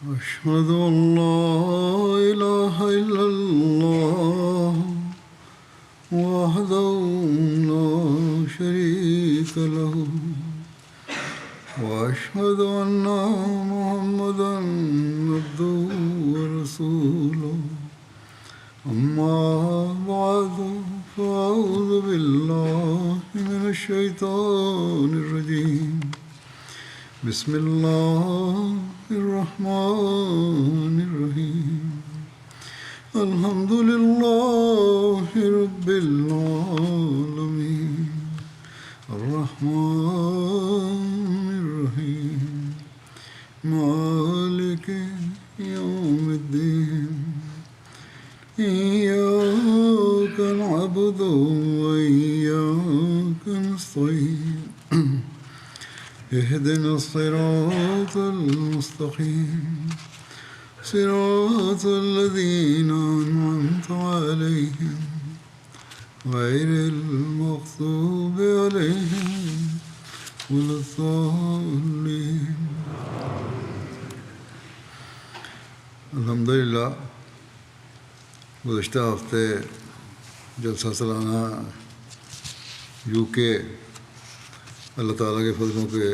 أشهد أن لا إله إلا الله وحده لا شريك له وأشهد أن محمدا عبده ورسوله أما بعد فأعوذ بالله من الشيطان الرجيم بسم الله الرحمن الرحيم الحمد لله رب العالمين الرحمن الرحيم مالك يوم الدين إياك نعبد وإياك نستعين اهدنا الصراط المستقيم صراط الذين أنعمت عليهم غير المغضوب عليهم ولا الضالين الحمدللہ گزشتہ ہفتے جلسہ سالانہ UK اللہ تعالیٰ کے فضلوں کے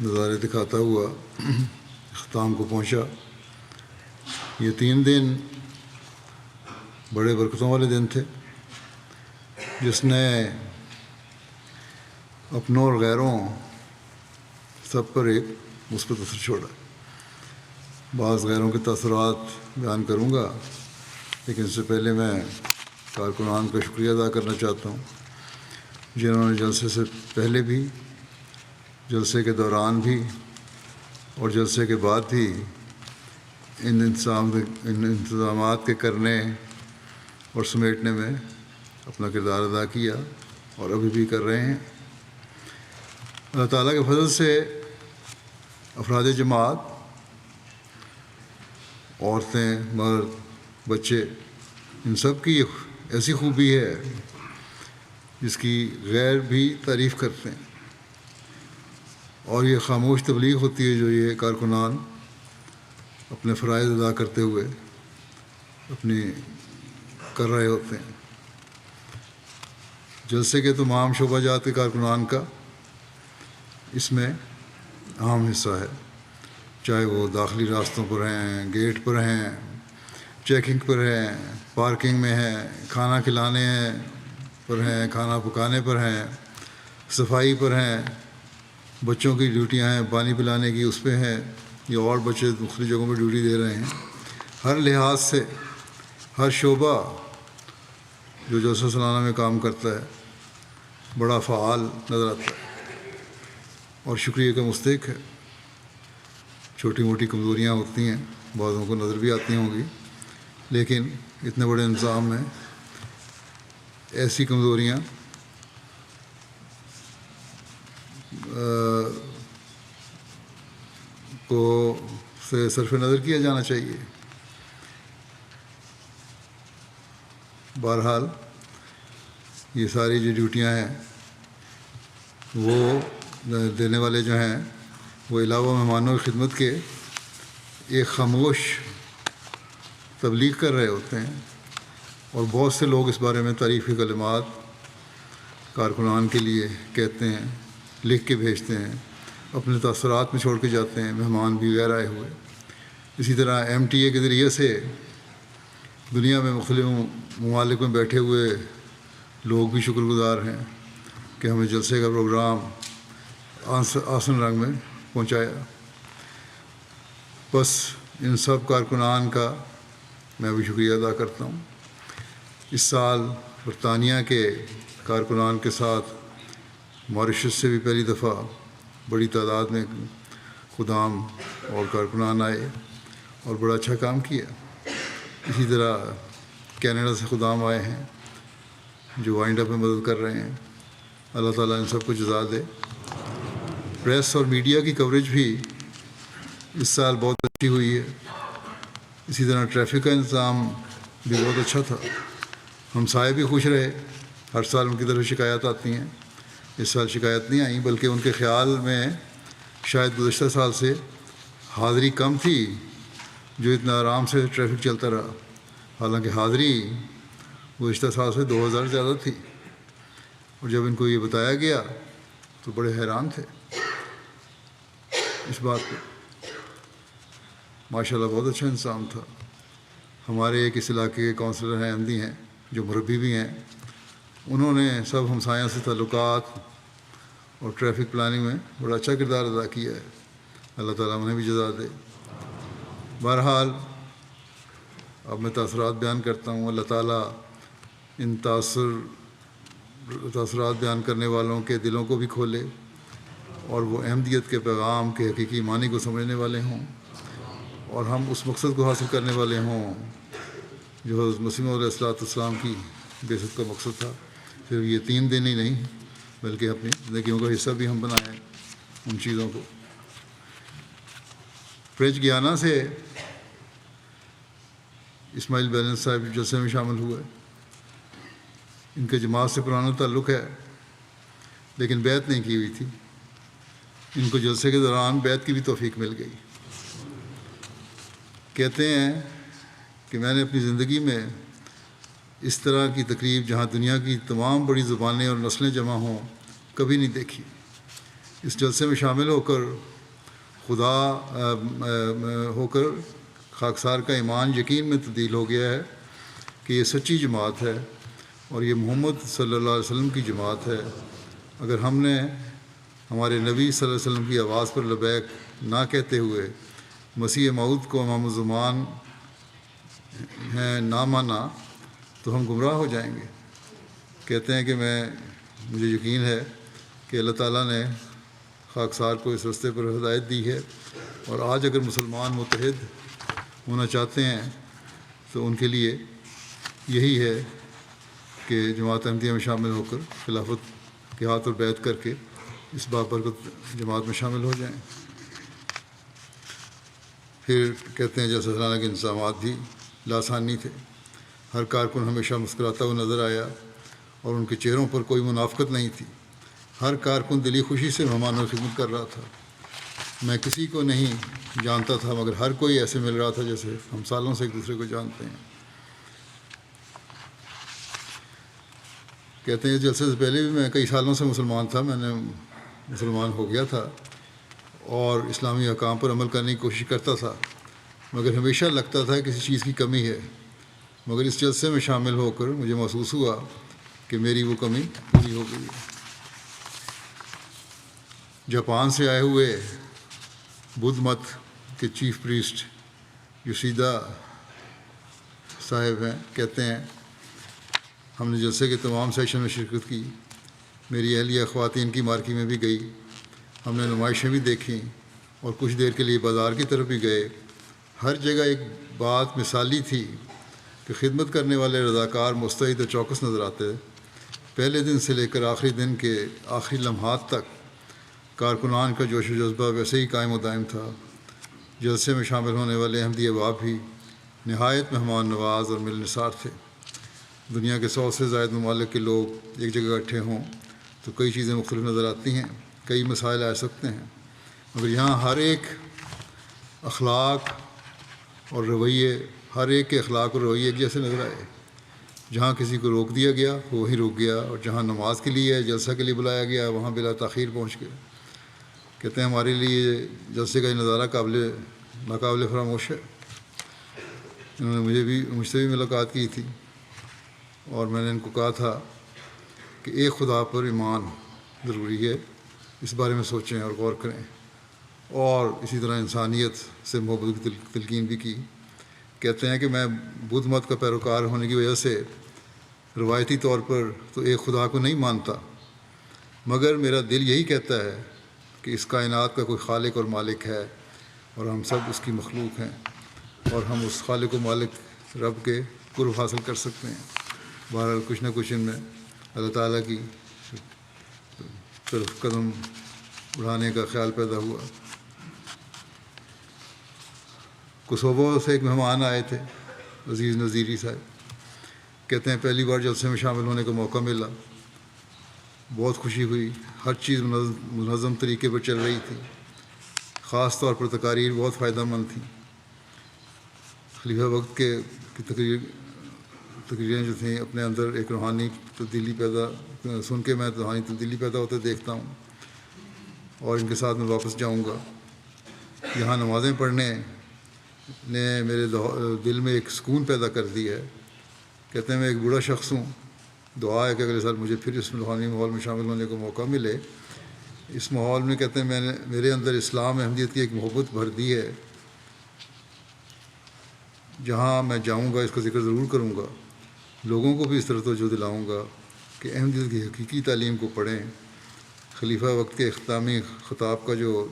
نظارے دکھاتا ہوا اختتام کو پہنچا۔ یہ 3 دن بڑے برکتوں والے دن تھے، جس نے اپنوں اور غیروں سب پر ایک مثبت اثر چھوڑا۔ بعض غیروں کے تاثرات بیان کروں گا، لیکن اس سے پہلے میں کارکنان کا شکریہ ادا کرنا چاہتا ہوں، جنہوں نے جلسے سے پہلے بھی، جلسے کے دوران بھی اور جلسے کے بعد بھی ان انتظامات کے کرنے اور سمیٹنے میں اپنا کردار ادا کیا اور ابھی بھی کر رہے ہیں۔ اللہ تعالیٰ کے فضل سے افراد جماعت، عورتیں، مرد، بچے، ان سب کی ایسی خوبی ہے جس کی غیر بھی تعریف کرتے ہیں، اور یہ خاموش تبلیغ ہوتی ہے جو یہ کارکنان اپنے فرائض ادا کرتے ہوئے اپنی کر رہے ہوتے ہیں۔ جلسے کے تمام شعبہ جات کے کارکنان کا اس میں اہم حصہ ہے، چاہے وہ داخلی راستوں پر ہیں، گیٹ پر ہیں، چیکنگ پر ہیں، پارکنگ میں ہیں، کھانا کھلانے پر ہیں، کھانا پکانے پر ہیں، صفائی پر ہیں، بچوں کی ڈیوٹیاں ہیں، پانی پلانے کی اس پہ ہیں، یا اور بچے مختلف جگہوں پہ ڈیوٹی دے رہے ہیں۔ ہر لحاظ سے ہر شعبہ جو جلسہ سالانہ میں کام کرتا ہے بڑا فعال نظر آتا ہے اور شکریہ کا مستحق ہے۔ چھوٹی موٹی کمزوریاں ہوتی ہیں، بعضوں کو نظر بھی آتی ہوں گی، لیکن اتنے بڑے انظام میں ایسی کمزوریاں کو سے صرف نظر کیا جانا چاہیے۔ بہرحال یہ ساری جو ڈیوٹیاں ہیں وہ دینے والے جو ہیں وہ علاوہ مہمانوں کی خدمت کے ایک خاموش تبلیغ کر رہے ہوتے ہیں، اور بہت سے لوگ اس بارے میں تعریفی کلمات کارکنان کے لیے کہتے ہیں، لکھ کے بھیجتے ہیں، اپنے تاثرات میں چھوڑ کے جاتے ہیں، مہمان بھی غیر آئے ہوئے۔ اسی طرح MTA کے ذریعے سے دنیا میں مختلف ممالک میں بیٹھے ہوئے لوگ بھی شکر گزار ہیں کہ ہمیں جلسے کا پروگرام آسن رنگ میں پہنچایا۔ بس ان سب کارکنان کا میں بھی شکریہ ادا کرتا ہوں۔ اس سال برطانیہ کے کارکنان کے ساتھ ماریشس سے بھی پہلی دفعہ بڑی تعداد میں خدام اور کارکنان آئے اور بڑا اچھا کام کیا۔ اسی طرح کینیڈا سے خدام آئے ہیں جو وائنڈ اپ میں مدد کر رہے ہیں۔ اللہ تعالیٰ ان سب کو جزا دے۔ پریس اور میڈیا کی کوریج بھی اس سال بہت اچھی ہوئی ہے۔ اسی طرح ٹریفک کا انتظام بھی بہت اچھا تھا۔ ہمسائے بھی خوش رہے، ہر سال ان کی طرف شکایات آتی ہیں، اس سال شکایت نہیں آئیں، بلکہ ان کے خیال میں شاید گزشتہ سال سے حاضری کم تھی جو اتنا آرام سے ٹریفک چلتا رہا، حالانکہ حاضری گزشتہ سال سے 2000 زیادہ تھی۔ اور جب ان کو یہ بتایا گیا تو بڑے حیران تھے اس بات پہ۔ ماشاء اللہ بہت اچھا انسان تھا۔ ہمارے ایک اس علاقے کے کونسلر ہیں، احمدی ہیں، جو مربی بھی ہیں، انہوں نے سب ہمسایوں سے تعلقات اور ٹریفک پلاننگ میں بڑا اچھا کردار ادا کیا ہے۔ اللہ تعالیٰ انہیں بھی جزا دے۔ بہرحال اب میں تاثرات بیان کرتا ہوں۔ اللہ تعالیٰ ان تاثرات بیان کرنے والوں کے دلوں کو بھی کھولے اور وہ احمدیت کے پیغام کے حقیقی معنی کو سمجھنے والے ہوں، اور ہم اس مقصد کو حاصل کرنے والے ہوں جو حضرت مسیح علیہ السلام کی بعثت کا مقصد تھا۔ صرف یہ 3 دن ہی نہیں بلکہ اپنی زندگیوں کا حصہ بھی ہم بنائیں ان چیزوں کو۔ فرینچ گیانا سے اسماعیل بیلنس صاحب جلسے میں شامل ہوئے۔ ان کے جماعت سے پرانا تعلق ہے لیکن بیعت نہیں کی ہوئی تھی۔ ان کو جلسے کے دوران بیعت کی بھی توفیق مل گئی۔ کہتے ہیں کہ میں نے اپنی زندگی میں اس طرح کی تقریب جہاں دنیا کی تمام بڑی زبانیں اور نسلیں جمع ہوں کبھی نہیں دیکھی۔ اس جلسے میں شامل ہو کر خاکسار کا ایمان یقین میں تبدیل ہو گیا ہے کہ یہ سچی جماعت ہے اور یہ محمد صلی اللہ علیہ وسلم کی جماعت ہے۔ اگر ہم نے ہمارے نبی صلی اللہ علیہ وسلم کی آواز پر لبیک نہ کہتے ہوئے مسیح موعود کو امام الزمان ہیں نہ مانا تو ہم گمراہ ہو جائیں گے۔ کہتے ہیں کہ مجھے یقین ہے کہ اللہ تعالیٰ نے خاکسار کو اس راستے پر ہدایت دی ہے، اور آج اگر مسلمان متحد ہونا چاہتے ہیں تو ان کے لیے یہی ہے کہ جماعت احمدیہ میں شامل ہو کر خلافت کے ہاتھ اور بیعت کر کے اس بابرکت جماعت میں شامل ہو جائیں۔ پھر کہتے ہیں جیسا سالانہ کے انتظامات بھی لاسانی تھے۔ ہر کارکن ہمیشہ مسکراتا ہوا نظر آیا اور ان کے چہروں پر کوئی منافقت نہیں تھی۔ ہر کارکن دلی خوشی سے مہمانوں کی خدمت کر رہا تھا۔ میں کسی کو نہیں جانتا تھا مگر ہر کوئی ایسے مل رہا تھا جیسے ہم سالوں سے ایک دوسرے کو جانتے ہیں۔ کہتے ہیں جلسے سے پہلے بھی میں کئی سالوں سے مسلمان تھا، میں نے مسلمان ہو گیا تھا اور اسلامی احکام پر عمل کرنے کی کوشش کرتا تھا، مگر ہمیشہ لگتا تھا کسی چیز کی کمی ہے۔ مگر اس جلسے میں شامل ہو کر مجھے محسوس ہوا کہ میری وہ کمی پوری ہو گئی۔ جاپان سے آئے ہوئے بدھ مت کے چیف پریسٹ یوشیدا صاحب ہیں، کہتے ہیں ہم نے جلسے کے تمام سیشن میں شرکت کی۔ میری اہلیہ خواتین کی مارکی میں بھی گئی، ہم نے نمائشیں بھی دیکھیں اور کچھ دیر کے لیے بازار کی طرف بھی گئے۔ ہر جگہ ایک بات مثالی تھی کہ خدمت کرنے والے رضاکار مستعد و چوکس نظر آتے۔ پہلے دن سے لے کر آخری دن کے آخری لمحات تک کارکنان کا جوش و جذبہ ویسے ہی قائم و دائم تھا۔ جلسے میں شامل ہونے والے احمدی احباب بھی نہایت مہمان نواز اور ملنسار تھے۔ دنیا کے 100 سے زائد ممالک کے لوگ ایک جگہ اکٹھے ہوں تو کئی چیزیں مختلف نظر آتی ہیں، کئی مسائل آ سکتے ہیں، مگر یہاں ہر ایک کے اخلاق اور رویے ایک جیسے نظر آئے۔ جہاں کسی کو روک دیا گیا وہ وہیں رک گیا، اور جہاں نماز کے لیے جلسہ کے لیے بلایا گیا وہاں بلا تاخیر پہنچ گئے۔ کہتے ہیں ہمارے لیے جلسے کا یہ نظارہ ناقابل فراموش ہے۔ انہوں نے مجھ سے بھی ملاقات کی تھی اور میں نے ان کو کہا تھا کہ ایک خدا پر ایمان ضروری ہے، اس بارے میں سوچیں اور غور کریں، اور اسی طرح انسانیت سے محبت کی تلقین بھی کی۔ کہتے ہیں کہ میں بدھ مت کا پیروکار ہونے کی وجہ سے روایتی طور پر تو ایک خدا کو نہیں مانتا، مگر میرا دل یہی کہتا ہے کہ اس کائنات کا کوئی خالق اور مالک ہے اور ہم سب اس کی مخلوق ہیں، اور ہم اس خالق و مالک رب کے قرب حاصل کر سکتے ہیں۔ بہرحال کچھ نہ کچھ ان میں اللہ تعالیٰ کی طرف قدم بڑھانے کا خیال پیدا ہوا۔ کوسوبو سے ایک مہمان آئے تھے، عزیز نذیری صاحب۔ کہتے ہیں پہلی بار جلسے میں شامل ہونے کا موقع ملا، بہت خوشی ہوئی۔ ہر چیز منظم طریقے پر چل رہی تھی، خاص طور پر تقاریر بہت فائدہ مند تھیں. خلیفہ وقت کی تقریریں جو تھیں اپنے اندر ایک روحانی تبدیلی سن کے میں روحانی تبدیلی پیدا ہوتے دیکھتا ہوں، اور ان کے ساتھ میں واپس جاؤں گا. یہاں نمازیں پڑھنے نے میرے دل میں ایک سکون پیدا کر دی ہے. کہتے ہیں میں ایک بوڑھا شخص ہوں، دعا ہے کہ اگلے سال مجھے پھر اس روحانی ماحول میں شامل ہونے کا موقع ملے. اس ماحول میں کہتے ہیں میرے اندر اسلام احمدیت کی ایک محبت بھر دی ہے. جہاں میں جاؤں گا اس کا ذکر ضرور کروں گا، لوگوں کو بھی اس طرح توجہ دلاؤں گا کہ احمدیت کی حقیقی تعلیم کو پڑھیں. خلیفہ وقت کے اختتامی خطاب کا جو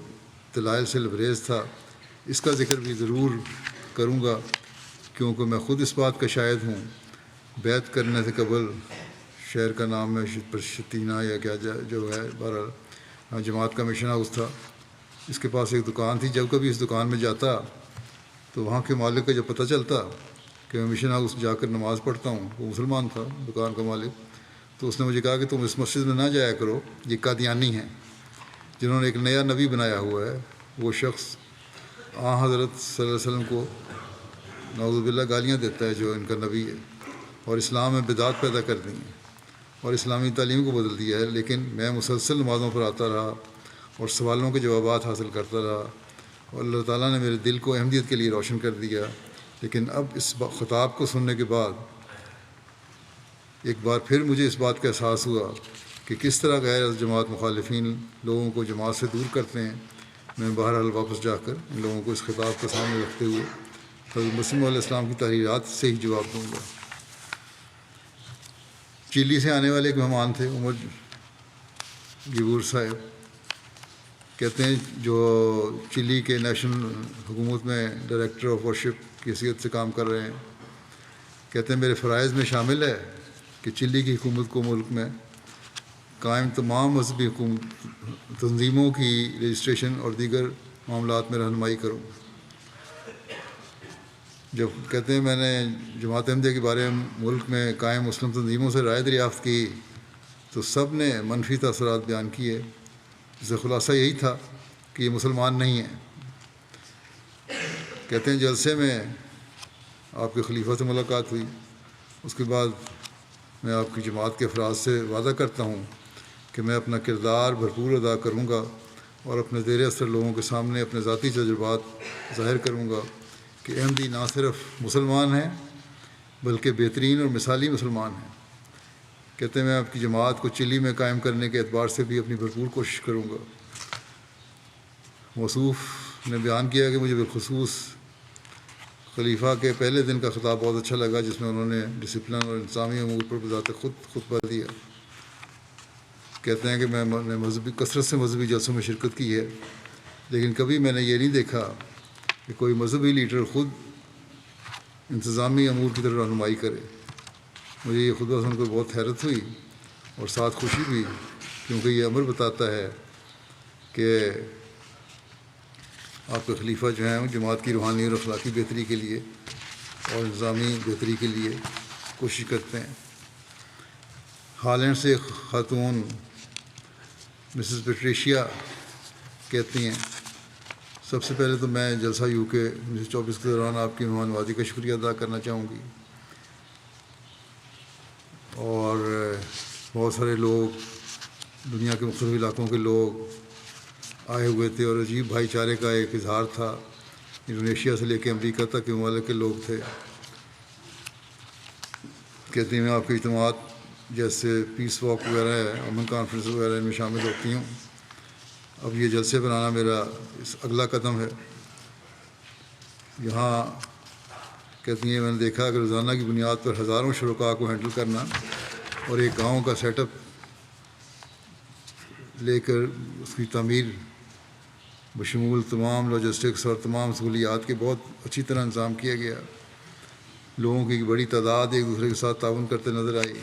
دلائل سے لبریز تھا، اس کا ذکر بھی ضرور کروں گا، کیونکہ میں خود اس بات کا شاہد ہوں. بیعت کرنے سے قبل شہر کا نام ہے شتینہ یا کیا جو ہے، بہرحال جماعت کا مشن ہاؤس تھا. اس کے پاس ایک دکان تھی. جب کبھی اس دکان میں جاتا تو وہاں کے مالک کا جب پتہ چلتا کہ میں مشن ہاؤس جا کر نماز پڑھتا ہوں، وہ مسلمان تھا دکان کا مالک، تو اس نے مجھے کہا کہ تم اس مسجد میں نہ جایا کرو، یہ قادیانی ہیں جنہوں نے ایک نیا نبی بنایا ہوا ہے. وہ شخص حضرت صلی اللہ علیہ وسلم کو نعوذ باللہ گالیاں دیتا ہے جو ان کا نبی ہے، اور اسلام میں بدعت پیدا کر دی ہیں اور اسلامی تعلیم کو بدل دیا ہے. لیکن میں مسلسل نمازوں پر آتا رہا اور سوالوں کے جوابات حاصل کرتا رہا، اور اللہ تعالیٰ نے میرے دل کو احمدیت کے لیے روشن کر دیا. لیکن اب اس خطاب کو سننے کے بعد ایک بار پھر مجھے اس بات کا احساس ہوا کہ کس طرح غیر جماعت مخالفین لوگوں کو جماعت سے دور کرتے ہیں. میں بہرحال واپس جا کر ان لوگوں کو اس خطاب کو سامنے رکھتے ہوئے حضرت مسیح علیہ السلام کی تحریرات سے ہی جواب دوں گا. چلی سے آنے والے ایک مہمان تھے، عمر گیبور صاحب. کہتے ہیں جو چلی کے نیشنل حکومت میں ڈائریکٹر آف ورشپ کی حیثیت سے کام کر رہے ہیں. کہتے ہیں میرے فرائض میں شامل ہے کہ چلی کی حکومت کو ملک میں قائم تمام مذہبی تنظیموں کی رجسٹریشن اور دیگر معاملات میں رہنمائی کروں. جب کہتے ہیں میں نے جماعت احمدیہ کے بارے میں ملک میں قائم مسلم تنظیموں سے رائے دریافت کی تو سب نے منفی تاثرات بیان کیے. اس کا خلاصہ یہی تھا کہ یہ مسلمان نہیں ہیں. کہتے ہیں جلسے میں آپ کے خلیفہ سے ملاقات ہوئی. اس کے بعد میں آپ کی جماعت کے افراد سے وعدہ کرتا ہوں کہ میں اپنا کردار بھرپور ادا کروں گا اور اپنے زیر اثر لوگوں کے سامنے اپنے ذاتی تجربات ظاہر کروں گا کہ احمدی نہ صرف مسلمان ہیں بلکہ بہترین اور مثالی مسلمان ہیں. کہتے ہیں میں آپ کی جماعت کو چلی میں قائم کرنے کے اعتبار سے بھی اپنی بھرپور کوشش کروں گا. موصوف نے بیان کیا کہ مجھے بالخصوص خلیفہ کے پہلے دن کا خطاب بہت اچھا لگا، جس میں انہوں نے ڈسپلن اور انتظامی امور پر بذات خود خطبہ دیا. کہتے ہیں کہ میں نے کثرت سے مذہبی جلسوں میں شرکت کی ہے، لیکن کبھی میں نے یہ نہیں دیکھا کہ کوئی مذہبی لیڈر خود انتظامی امور کی طرف رہنمائی کرے. مجھے یہ خطبہ سن کر بہت حیرت ہوئی اور ساتھ خوشی بھی، کیونکہ یہ امر بتاتا ہے کہ آپ کے خلیفہ جو ہیں جماعت کی روحانی اور اخلاقی بہتری کے لیے اور انتظامی بہتری کے لیے کوشش کرتے ہیں. ہالینڈ سے ایک خاتون مسز پیٹریشیا کہتی ہیں سب سے پہلے تو میں جلسہ UK 1924 کے دوران آپ کی مہمان نوازی کا شکریہ ادا کرنا چاہوں گی. اور بہت سارے لوگ دنیا کے مختلف علاقوں کے لوگ آئے ہوئے تھے اور عجیب بھائی چارے کا ایک اظہار تھا. انڈونیشیا سے لے کے امریکہ تک کے ممالک کے لوگ تھے. کہتے ہیں میں آپ کے اجتماعات جیسے پیس واک وغیرہ ہے، امن کانفرنس وغیرہ ان میں شامل ہوتی ہوں. اب یہ جلسے بنانا میرا اگلا قدم ہے. یہاں کہتی ہیں میں نے دیکھا کہ روزانہ کی بنیاد پر ہزاروں شرکاء کو ہینڈل کرنا اور ایک گاؤں کا سیٹ اپ لے کر اس کی تعمیر بشمول تمام لاجسٹکس اور تمام سہولیات کے بہت اچھی طرح انتظام کیا گیا. لوگوں کی بڑی تعداد ایک دوسرے کے ساتھ تعاون کرتے نظر آئی.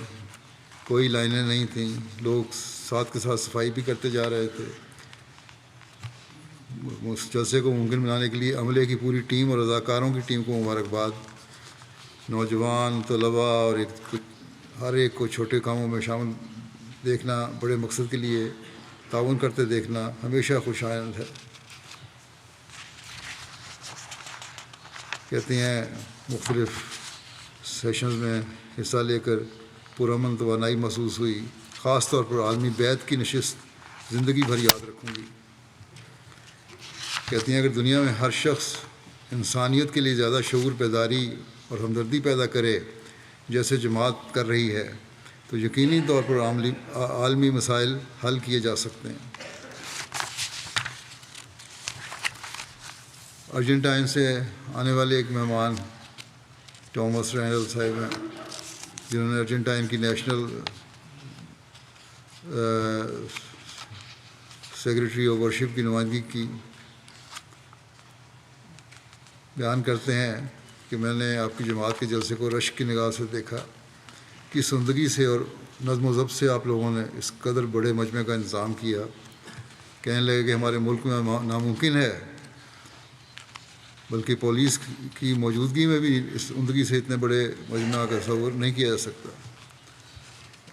کوئی لائنیں نہیں تھیں، لوگ ساتھ کے ساتھ صفائی بھی کرتے جا رہے تھے. اس جلسے کو ممکن بنانے کے لیے عملے کی پوری ٹیم اور اداکاروں کی ٹیم کو مبارکباد. نوجوان طلباء اور ہر ایک کو چھوٹے کاموں میں شامل دیکھنا، بڑے مقصد کے لیے تعاون کرتے دیکھنا ہمیشہ خوش آئند ہے. کہتے ہیں مختلف سیشنز میں حصہ لے کر پرامن توانائی محسوس ہوئی، خاص طور پر عالمی بیعت کی نشست زندگی بھر یاد رکھوں گی۔ کہتی ہیں اگر دنیا میں ہر شخص انسانیت کے لیے زیادہ شعور بیداری اور ہمدردی پیدا کرے جیسے جماعت کر رہی ہے تو یقینی طور پر عالمی مسائل حل کیے جا سکتے ہیں۔ ارجنٹائن سے آنے والے ایک مہمان ٹامس رینڈل صاحب ہیں، جنہوں نے ارجنٹائن کی نیشنل سیکریٹری آف ورشپ کی نمائندگی کی۔ بیان کرتے ہیں کہ میں نے آپ کی جماعت کے جلسے کو رشک کی نگاہ سے دیکھا، کس عمدگی سے اور نظم و ضبط سے آپ لوگوں نے اس قدر بڑے مجمع کا انتظام کیا۔ کہنے لگے کہ ہمارے ملک میں ناممکن ہے، بلکہ پولیس کی موجودگی میں بھی اس عمدگی سے اتنے بڑے مجمع کا تصور نہیں کیا جا سکتا۔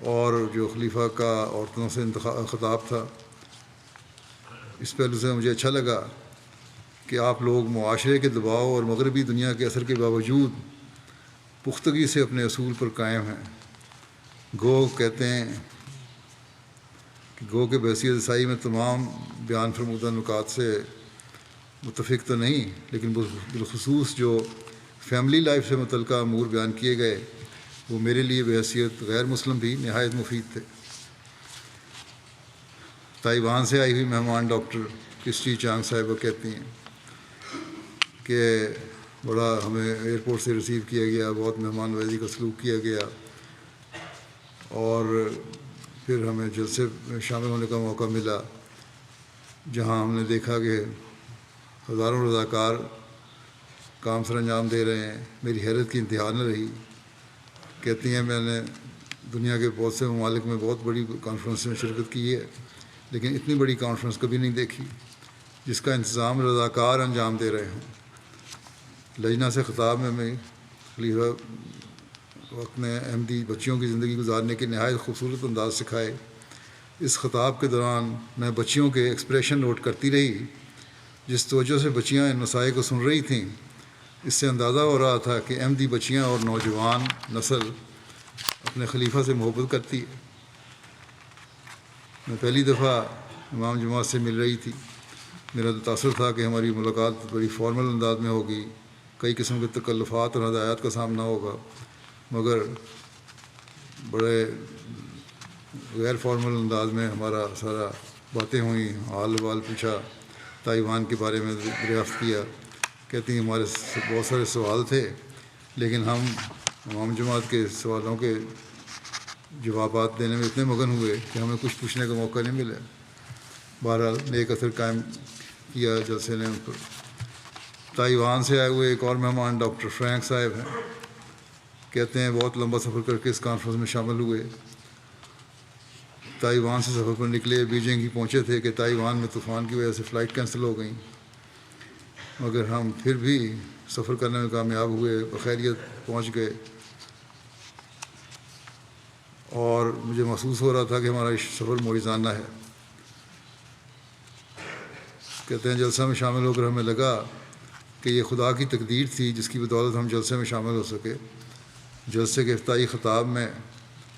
اور جو خلیفہ کا عورتوں سے خطاب تھا، اس پہلو سے مجھے اچھا لگا کہ آپ لوگ معاشرے کے دباؤ اور مغربی دنیا کے اثر کے باوجود پختگی سے اپنے اصول پر قائم ہیں۔ کہتے ہیں کہ کہ بحیثیت عیسائی میں تمام بیان فرمودہ نکات سے متفق تو نہیں، لیکن بالخصوص جو فیملی لائف سے متعلقہ امور بیان کیے گئے وہ میرے لیے بحیثیت غیر مسلم بھی نہایت مفید تھے۔ تائیوان سے آئی ہوئی مہمان ڈاکٹر کرسٹی چانگ صاحبہ کہتی ہیں کہ بڑا ہمیں ایئرپورٹ سے ریسیو کیا گیا، بہت مہمان نوازی کا سلوک کیا گیا، اور پھر ہمیں جلسے میں شامل ہونے کا موقع ملا جہاں ہم نے دیکھا کہ ہزاروں رضاکار کام سر انجام دے رہے ہیں۔ میری حیرت کی انتہا نہ رہی۔ کہتی ہیں میں نے دنیا کے بہت سے ممالک میں بہت بڑی کانفرنس میں شرکت کی ہے، لیکن اتنی بڑی کانفرنس کبھی نہیں دیکھی جس کا انتظام رضاکار انجام دے رہے ہوں۔ لجنہ سے خطاب میں خلیفہ وقت نے احمدی بچیوں کی زندگی گزارنے کے نہایت خوبصورت انداز سکھائے۔ اس خطاب کے دوران میں بچیوں کے ایکسپریشن نوٹ کرتی رہی، جس توجہ سے بچیاں ان مسائل کو سن رہی تھیں اس سے اندازہ ہو رہا تھا کہ احمدی بچیاں اور نوجوان نسل اپنے خلیفہ سے محبت کرتی ہے۔ میں پہلی دفعہ امام جماعت سے مل رہی تھی۔ میرا تو تاثر تھا کہ ہماری ملاقات بڑی فارمل انداز میں ہوگی، کئی قسم کے تکلفات اور ہدایات کا سامنا ہوگا، مگر بڑے غیر فارمل انداز میں ہمارا سارا باتیں ہوئیں، حال وال پوچھا، تائیوان کے بارے میں دریافت کیا۔ کہتی ہیں ہمارے بہت سارے سوال تھے، لیکن ہم امام جماعت کے سوالوں کے جوابات دینے میں اتنے مگن ہوئے کہ ہمیں کچھ پوچھنے کا موقع نہیں ملا۔ بہرحال نیک اثر قائم کیا جلسے نے ان پر۔ تائیوان سے آئے ہوئے ایک اور مہمان ڈاکٹر فرینک صاحب ہیں۔ کہتے ہیں بہت لمبا سفر کر کے اس کانفرنس میں شامل ہوئے۔ تائیوان سے سفر پر نکلے، بیجنگ ہی پہنچے تھے کہ تائیوان میں طوفان کی وجہ سے فلائٹ کینسل ہو گئیں، مگر ہم پھر بھی سفر کرنے میں کامیاب ہوئے، بخیریت پہنچ گئے، اور مجھے محسوس ہو رہا تھا کہ ہمارا سفر معجزانہ ہے۔ کہتے ہیں جلسہ میں شامل ہو کر ہمیں لگا کہ یہ خدا کی تقدیر تھی جس کی بدولت ہم جلسے میں شامل ہو سکے۔ جلسے کے افتتاحی خطاب میں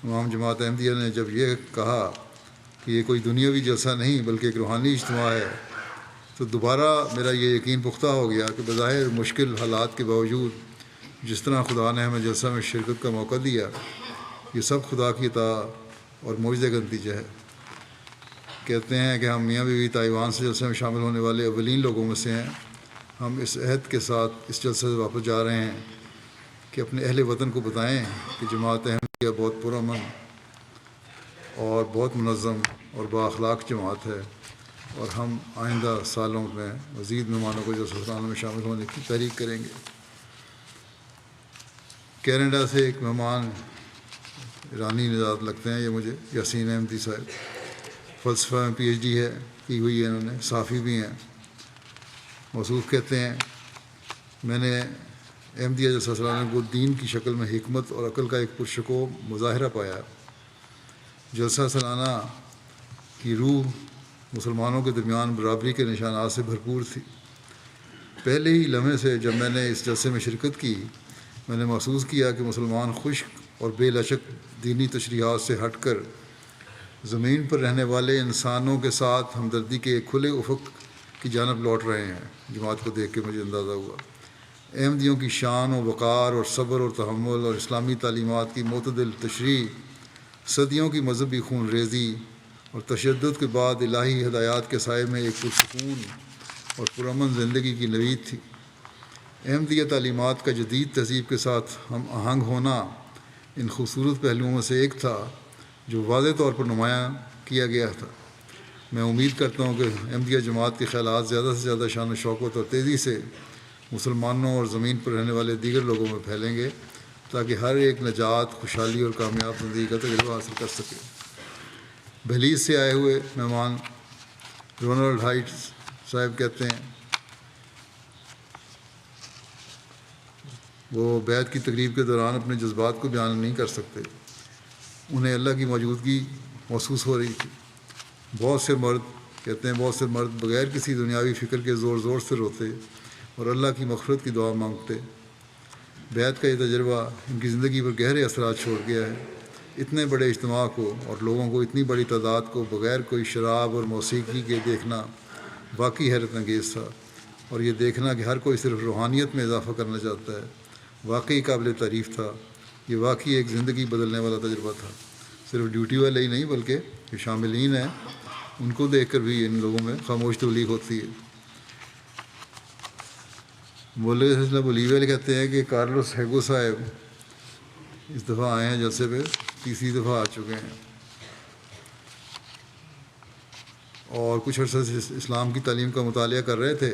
امام جماعت احمدیہ نے جب یہ کہا کہ یہ کوئی دنیاوی جلسہ نہیں بلکہ ایک روحانی اجتماع ہے، تو دوبارہ میرا یہ یقین پختہ ہو گیا کہ بظاہر مشکل حالات کے باوجود جس طرح خدا نے ہمیں جلسہ میں شرکت کا موقع دیا، یہ سب خدا کی عطا اور معجزے کا نتیجہ ہے۔ کہتے ہیں کہ ہم میاں بیوی تائیوان سے جلسے میں شامل ہونے والے اولین لوگوں میں سے ہیں۔ ہم اس عہد کے ساتھ اس جلسے سے واپس جا رہے ہیں کہ اپنے اہل وطن کو بتائیں کہ جماعت احمدیہ بہت پرامن اور بہت منظم اور بااخلاق جماعت ہے، اور ہم آئندہ سالوں میں مزید مہمانوں کو جلسہ سلانہ میں شامل ہونے کی تحریک کریں گے۔ کینیڈا سے ایک مہمان ایرانی نژاد لگتے ہیں یہ مجھے، یاسین احمدی صاحب، فلسفہ میں پی ایچ ڈی ہے کی ہوئی ہے انہوں نے، صحافی بھی ہیں۔ موصوف کہتے ہیں میں نے احمدیہ جلسہ سالانہ کو دین کی شکل میں حکمت اور عقل کا ایک پرشکوہ مظاہرہ پایا۔ جلسہ سالانہ کی روح مسلمانوں کے درمیان برابری کے نشانات سے بھرپور تھی۔ پہلے ہی لمحے سے جب میں نے اس جلسے میں شرکت کی، میں نے محسوس کیا کہ مسلمان خشک اور بے لچک دینی تشریحات سے ہٹ کر زمین پر رہنے والے انسانوں کے ساتھ ہمدردی کے ایک کھلے افق کی جانب لوٹ رہے ہیں۔ جماعت کو دیکھ کے مجھے اندازہ ہوا احمدیوں کی شان و وقار اور صبر اور تحمل اور اسلامی تعلیمات کی معتدل تشریح، صدیوں کی مذہبی خون ریزی اور تشدد کے بعد الہی ہدایات کے سائے میں ایک پرسکون اور پرامن زندگی کی نوید تھی۔ احمدیہ تعلیمات کا جدید تہذیب کے ساتھ ہم آہنگ ہونا ان خوبصورت پہلوؤں میں سے ایک تھا جو واضح طور پر نمایاں کیا گیا تھا۔ میں امید کرتا ہوں کہ احمدیہ جماعت کے خیالات زیادہ سے زیادہ شان و شوکت اور تیزی سے مسلمانوں اور زمین پر رہنے والے دیگر لوگوں میں پھیلیں گے تاکہ ہر ایک نجات، خوشحالی اور کامیاب زندگی کا تجربہ حاصل کر سکے۔ بھلیز سے آئے ہوئے مہمان رونلڈ ہائٹ صاحب کہتے ہیں وہ بیعت کی تقریب کے دوران اپنے جذبات کو بیان نہیں کر سکتے، انہیں اللہ کی موجودگی محسوس ہو رہی تھی۔ بہت سے مرد بغیر کسی دنیاوی فکر کے زور زور سے روتے اور اللہ کی مغفرت کی دعا مانگتے۔ بیعت کا یہ تجربہ ان کی زندگی پر گہرے اثرات چھوڑ گیا ہے۔ اتنے بڑے اجتماع کو اور لوگوں کو اتنی بڑی تعداد کو بغیر کوئی شراب اور موسیقی کے دیکھنا واقعی حیرت انگیز تھا، اور یہ دیکھنا کہ ہر کوئی صرف روحانیت میں اضافہ کرنا چاہتا ہے واقعی قابل تعریف تھا۔ یہ واقعی ایک زندگی بدلنے والا تجربہ تھا۔ صرف ڈیوٹی والے ہی نہیں بلکہ جو شاملین ہیں ان کو دیکھ کر بھی ان لوگوں میں خاموش تبلیغ ہوتی ہے۔ مولوی سلسلہ بولیویل کہتے ہیں کہ کارلوس ہیگو صاحب اس دفعہ آئے ہیں جلسے پہ، تیسری دفعہ آ چکے ہیں، اور کچھ عرصہ سے اسلام کی تعلیم کا مطالعہ کر رہے تھے۔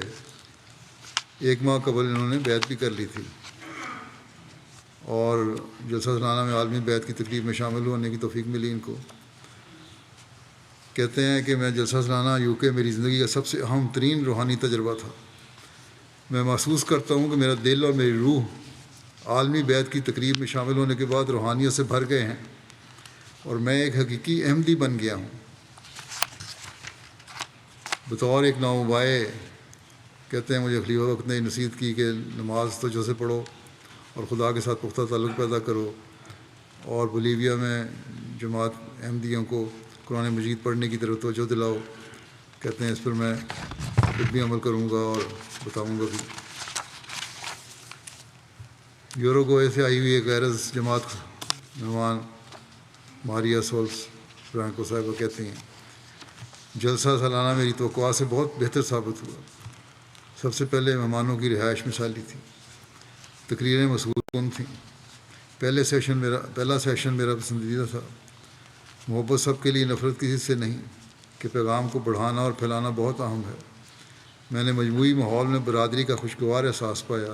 1 ماہ قبل انہوں نے بیعت بھی کر لی تھی، اور جلسہ سالانہ میں عالمی بیعت کی تقریب میں شامل ہونے کی توفیق ملی ان کو۔ کہتے ہیں کہ میں جلسہ سالانہ UK میری زندگی کا سب سے اہم ترین روحانی تجربہ تھا۔ میں محسوس کرتا ہوں کہ میرا دل اور میری روح عالمی بیعت کی تقریب میں شامل ہونے کے بعد روحانیت سے بھر گئے ہیں، اور میں ایک حقیقی احمدی بن گیا ہوں۔ بطور ایک نومبائے کہتے ہیں مجھے خلیفہ وقت نے نصیحت کی کہ نماز توجہ سے پڑھو اور خدا کے ساتھ پختہ تعلق پیدا کرو، اور بولیویا میں جماعت احمدیوں کو قرآن مجید پڑھنے کی طرف توجہ دلاؤ۔ کہتے ہیں اس پر میں خود بھی عمل کروں گا اور بتاؤں گا بھی۔ یوروگوئے سے آئی ہوئی ایک غیرز جماعت مہمان ماریا سولس فرانکو صاحبہ کہتی ہیں جلسہ سالانہ میری توقعات سے بہت بہتر ثابت ہوا۔ سب سے پہلے مہمانوں کی رہائش مثالی تھی، تقریریں مسحور کن تھیں۔ پہلا سیشن میرا پسندیدہ تھا۔ محبت سب کے لیے، نفرت کسی سے نہیں، کہ پیغام کو بڑھانا اور پھیلانا بہت اہم ہے۔ میں نے مجموعی ماحول میں برادری کا خوشگوار احساس پایا۔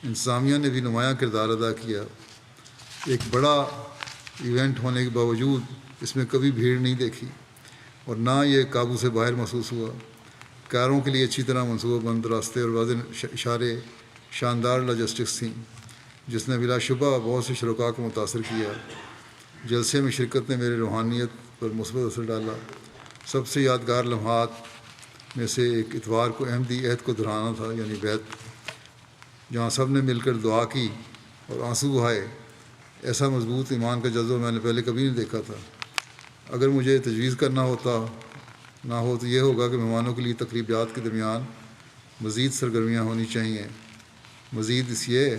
انتظامیہ نے بھی نمایاں کردار ادا کیا۔ ایک بڑا ایونٹ ہونے کے باوجود اس میں کبھی بھیڑ نہیں دیکھی، اور نہ یہ قابو سے باہر محسوس ہوا۔ کاروں کے لیے اچھی طرح منصوبہ بند راستے اور واضح اشارے، شاندار لاجسٹکس تھیں، جس نے بلا شبہ بہت سے شرکاء کو متاثر کیا۔ جلسے میں شرکت نے میرے روحانیت پر مثبت اثر ڈالا۔ سب سے یادگار لمحات میں سے ایک اتوار کو احمدی عہد کو دہرانا تھا، یعنی بیعت، جہاں سب نے مل کر دعا کی اور آنسو بہائے۔ ایسا مضبوط ایمان کا جذبہ میں نے پہلے کبھی نہیں دیکھا تھا۔ اگر مجھے تجویز کرنا نہ ہو تو یہ ہوگا کہ مہمانوں کے لیے تقریبات کے درمیان مزید سرگرمیاں ہونی چاہیے۔ مزید اس یہ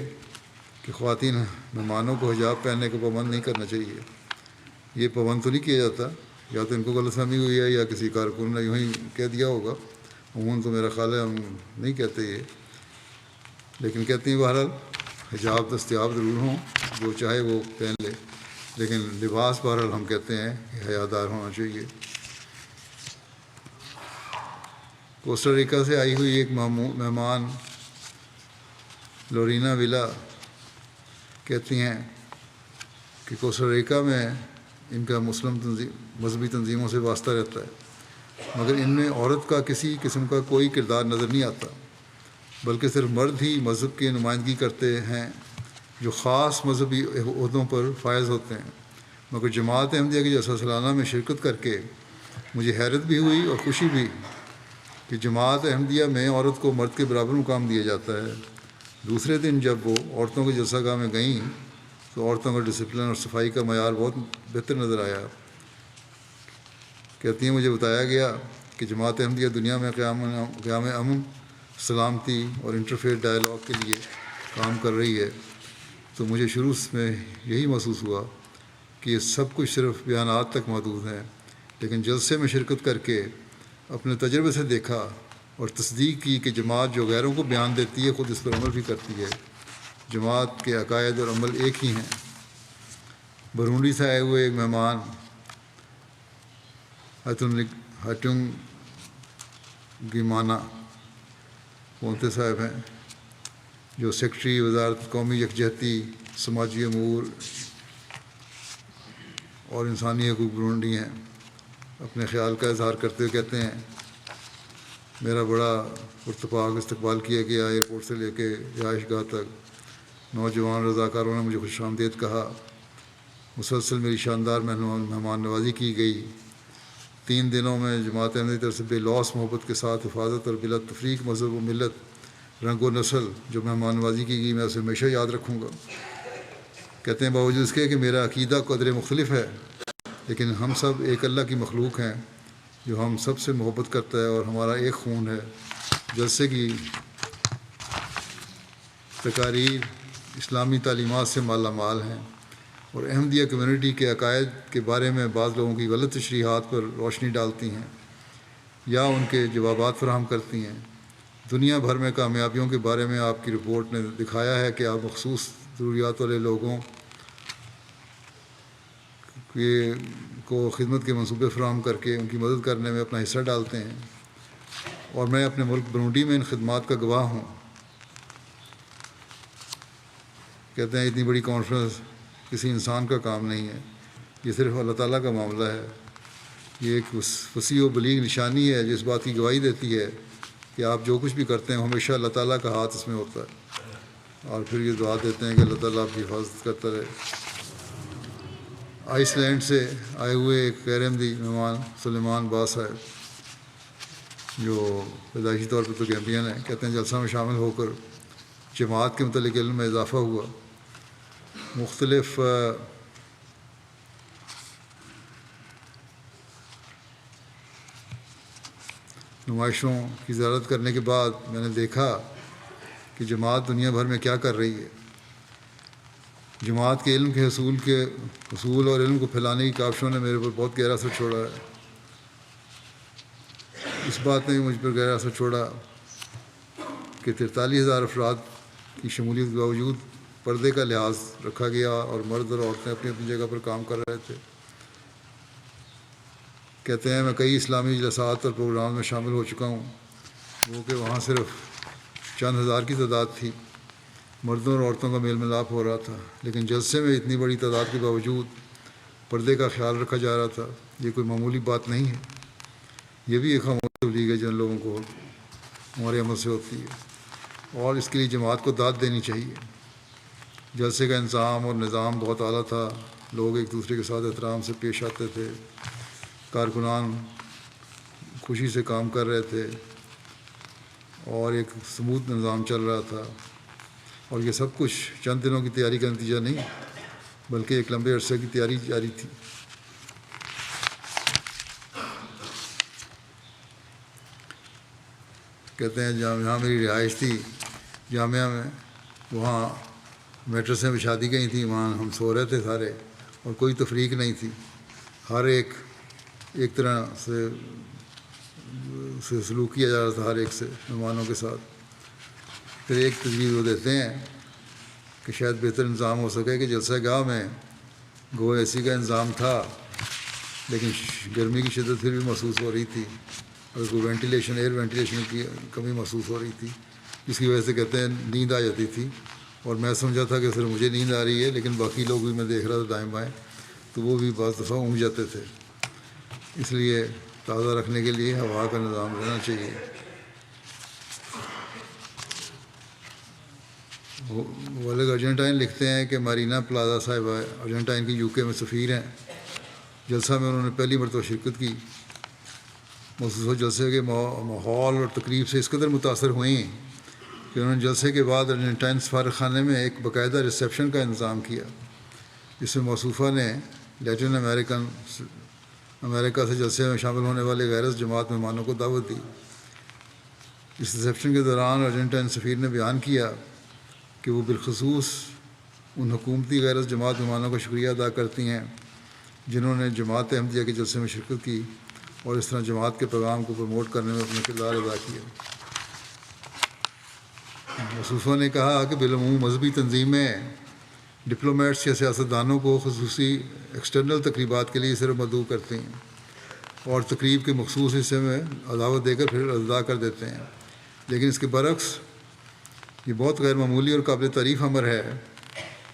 کہ خواتین مہمانوں کو حجاب پہننے کو پابند نہیں کرنا چاہیے۔ یہ پابند تو نہیں کیا جاتا، یا تو ان کو غلط فہمی ہوئی ہے یا کسی کارکن نے یوں ہی کہہ دیا ہوگا۔ عموماً تو میرا خیال ہے ہم نہیں کہتے یہ، لیکن کہتے ہیں بہرحال حجاب دستیاب ضرور ہوں، جو چاہے وہ پہن لے، لیکن لباس بہرحال ہم کہتے ہیں کہ حیادار ہونا چاہیے۔ کوسٹاریکا سے آئی ہوئی ایک مہمان لورینا ویلا کہتی ہیں کہ کوسٹاریکا میں ان کا مذہبی تنظیموں سے واسطہ رہتا ہے، مگر ان میں عورت کا کسی قسم کا کوئی کردار نظر نہیں آتا، بلکہ صرف مرد ہی مذہب کی نمائندگی کرتے ہیں جو خاص مذہبی عہدوں پر فائز ہوتے ہیں۔ مگر جماعت احمدیہ کی جلسہ سالانہ میں شرکت کر کے مجھے حیرت بھی ہوئی اور خوشی بھی کہ جماعت احمدیہ میں عورت کو مرد کے برابر مقام دیا جاتا ہے۔ دوسرے دن جب وہ عورتوں کے جلسہ گاہ میں گئیں تو عورتوں کا ڈسپلن اور صفائی کا معیار بہت بہتر نظر آیا۔ کہتی ہیں مجھے بتایا گیا کہ جماعت احمدیہ دنیا میں قیام امن، سلامتی اور انٹرفیتھ ڈائیلاگ کے لیے کام کر رہی ہے، تو مجھے شروع میں یہی محسوس ہوا کہ یہ سب کچھ صرف بیانات تک محدود ہیں، لیکن جلسے میں شرکت کر کے اپنے تجربے سے دیکھا اور تصدیق کی کہ جماعت جو غیروں کو بیان دیتی ہے خود اس پر عمل بھی کرتی ہے۔ جماعت کے عقائد اور عمل ایک ہی ہیں۔ برونڈی سے آئے ہوئے ایک مہمان ہٹنگ گیمانا پونتے صاحب ہیں، جو سیکرٹری وزارت قومی یکجہتی، سماجی امور اور انسانی حقوق برونڈی ہیں۔ اپنے خیال کا اظہار کرتے ہوئے کہتے ہیں، میرا بڑا پرتپاک استقبال کیا گیا۔ ایئرپورٹ سے لے کے رہائش گاہ تک نوجوان رضاکاروں نے مجھے خوش آمدید کہا۔ مسلسل میری شاندار مہمان نوازی کی گئی۔ 3 دنوں میں جماعت احمدیہ کی طرف سے بے لوث محبت کے ساتھ حفاظت اور بلا تفریق مذہب و ملت، رنگ و نسل جو مہمان نوازی کی گئی، میں اسے ہمیشہ یاد رکھوں گا۔ کہتے ہیں باوجود اس کے کہ میرا عقیدہ قدرے مختلف ہے، لیکن ہم سب ایک اللہ کی مخلوق ہیں جو ہم سب سے محبت کرتا ہے اور ہمارا ایک خون ہے۔ جلسے کی تقاریر اسلامی تعلیمات سے مالا مال ہیں اور احمدیہ کمیونٹی کے عقائد کے بارے میں بعض لوگوں کی غلط تشریحات پر روشنی ڈالتی ہیں یا ان کے جوابات فراہم کرتی ہیں۔ دنیا بھر میں کامیابیوں کے بارے میں آپ کی رپورٹ نے دکھایا ہے کہ آپ مخصوص ضروریات والے لوگوں کو خدمت کے منصوبے فراہم کر کے ان کی مدد کرنے میں اپنا حصہ ڈالتے ہیں، اور میں اپنے ملک برونڈی میں ان خدمات کا گواہ ہوں۔ کہتے ہیں اتنی بڑی کانفرنس کسی انسان کا کام نہیں ہے، یہ صرف اللہ تعالیٰ کا معاملہ ہے۔ یہ ایک وسیع و بلیغ نشانی ہے جو اس بات کی گواہی دیتی ہے کہ آپ جو کچھ بھی کرتے ہیں ہمیشہ اللہ تعالیٰ کا ہاتھ اس میں ہوتا ہے، اور پھر یہ دعا دیتے ہیں کہ اللہ تعالیٰ آپ کی حفاظت کرتا رہے۔ آئس لینڈ سے آئے ہوئے ایک غیر احمدی مہمان سلیمان با صاحب، جو پیدائشی طور پر تو گیمبین ہیں، کہتے ہیں جلسہ میں شامل ہو کر جماعت کے متعلق علم میں اضافہ ہوا۔ مختلف نمائشوں کی زیارت کرنے کے بعد میں نے دیکھا کہ جماعت دنیا بھر میں کیا کر رہی ہے۔ جماعت کے علم کے حصول اور علم کو پھیلانے کی کاوشوں نے میرے پر بہت گہرا اثر چھوڑا ہے۔ اس بات نے مجھ پر گہرا اثر چھوڑا کہ 43,000 افراد کی شمولیت کے باوجود پردے کا لحاظ رکھا گیا اور مرد اور عورتیں اپنی اپنی جگہ پر کام کر رہے تھے۔ کہتے ہیں میں کئی اسلامی جلسات اور پروگرام میں شامل ہو چکا ہوں، وہ کہ وہاں صرف چند ہزار کی تعداد تھی، مردوں اور عورتوں کا میل ملاپ ہو رہا تھا، لیکن جلسے میں اتنی بڑی تعداد کے باوجود پردے کا خیال رکھا جا رہا تھا۔ یہ کوئی معمولی بات نہیں ہے، یہ بھی ایک خاموش تبلیغ ہے جن لوگوں کو ہمارے عمل سے ہوتی ہے، اور اس کے لیے جماعت کو داد دینی چاہیے۔ جلسے کا انظام اور نظام بہت اعلیٰ تھا، لوگ ایک دوسرے کے ساتھ احترام سے پیش آتے تھے، کارکنان خوشی سے کام کر رہے تھے اور ایک سموتھ نظام چل رہا تھا، اور یہ سب کچھ چند دنوں کی تیاری کا نتیجہ نہیں بلکہ ایک لمبے عرصے کی تیاری جاری تھی۔ کہتے ہیں جہاں میری رہائش تھی جامعہ میں، وہاں میٹرسیں بچھا دی گئی تھیں، وہاں ہم سو رہے تھے سارے، اور کوئی تفریق نہیں تھی، ہر ایک طرح سے سلوک کیا جا رہا تھا ہر ایک سے مہمانوں کے ساتھ۔ پھر ایک تجویز وہ دیتے ہیں کہ شاید بہتر انتظام ہو سکے کہ جلسہ گاہ میں گو اے سی کا انتظام تھا، لیکن گرمی کی شدت پھر بھی محسوس ہو رہی تھی، اور کوئی ایئر وینٹیلیشن کی کمی محسوس ہو رہی تھی، جس کی وجہ سے کہتے ہیں نیند آ جاتی تھی، اور میں سمجھا تھا کہ صرف مجھے نیند آ رہی ہے، لیکن باقی لوگ بھی میں دیکھ رہا تھا دائیں بائیں، تو وہ بھی بعض دفعہ اونگ جاتے تھے۔ اس لیے تازہ رکھنے کے لیے ہوا کا نظام رہنا چاہیے۔ والد ارجنٹائن لکھتے ہیں کہ مارینا پلازا صاحبہ ارجنٹائن کی UK میں سفیر ہیں۔ جلسہ میں انہوں نے پہلی مرتبہ شرکت کی۔ مخصوص جلسے کے ماحول اور تقریب سے اس قدر متاثر ہوئیں کہ انہوں نے جلسے کے بعد ارجنٹائن سفارت خانے میں ایک باقاعدہ ریسیپشن کا انتظام کیا، جس میں موصوفہ نے لیٹن امریکہ سے جلسے میں شامل ہونے والے غیر جماعت مہمانوں کو دعوت دی۔ اس ریسیپشن کے دوران ارجنٹائن سفیر نے بیان کیا کہ وہ بالخصوص ان حکومتی غیر جماعت مہمانوں کا شکریہ ادا کرتی ہیں جنہوں نے جماعت احمدیہ کے جلسے میں شرکت کی اور اس طرح جماعت کے پیغام کو پروموٹ کرنے میں اپنا کردار ادا کیا۔ موصوفہ نے کہا کہ بالعموم مذہبی تنظیمیں ڈپلومیٹس یا سیاستدانوں کو خصوصی ایکسٹرنل تقریبات کے لیے صرف مدعو کرتے ہیں اور تقریب کے مخصوص حصے میں دعوت دے کر پھر ادا کر دیتے ہیں، لیکن اس کے برعکس یہ بہت غیر معمولی اور قابل تعریف امر ہے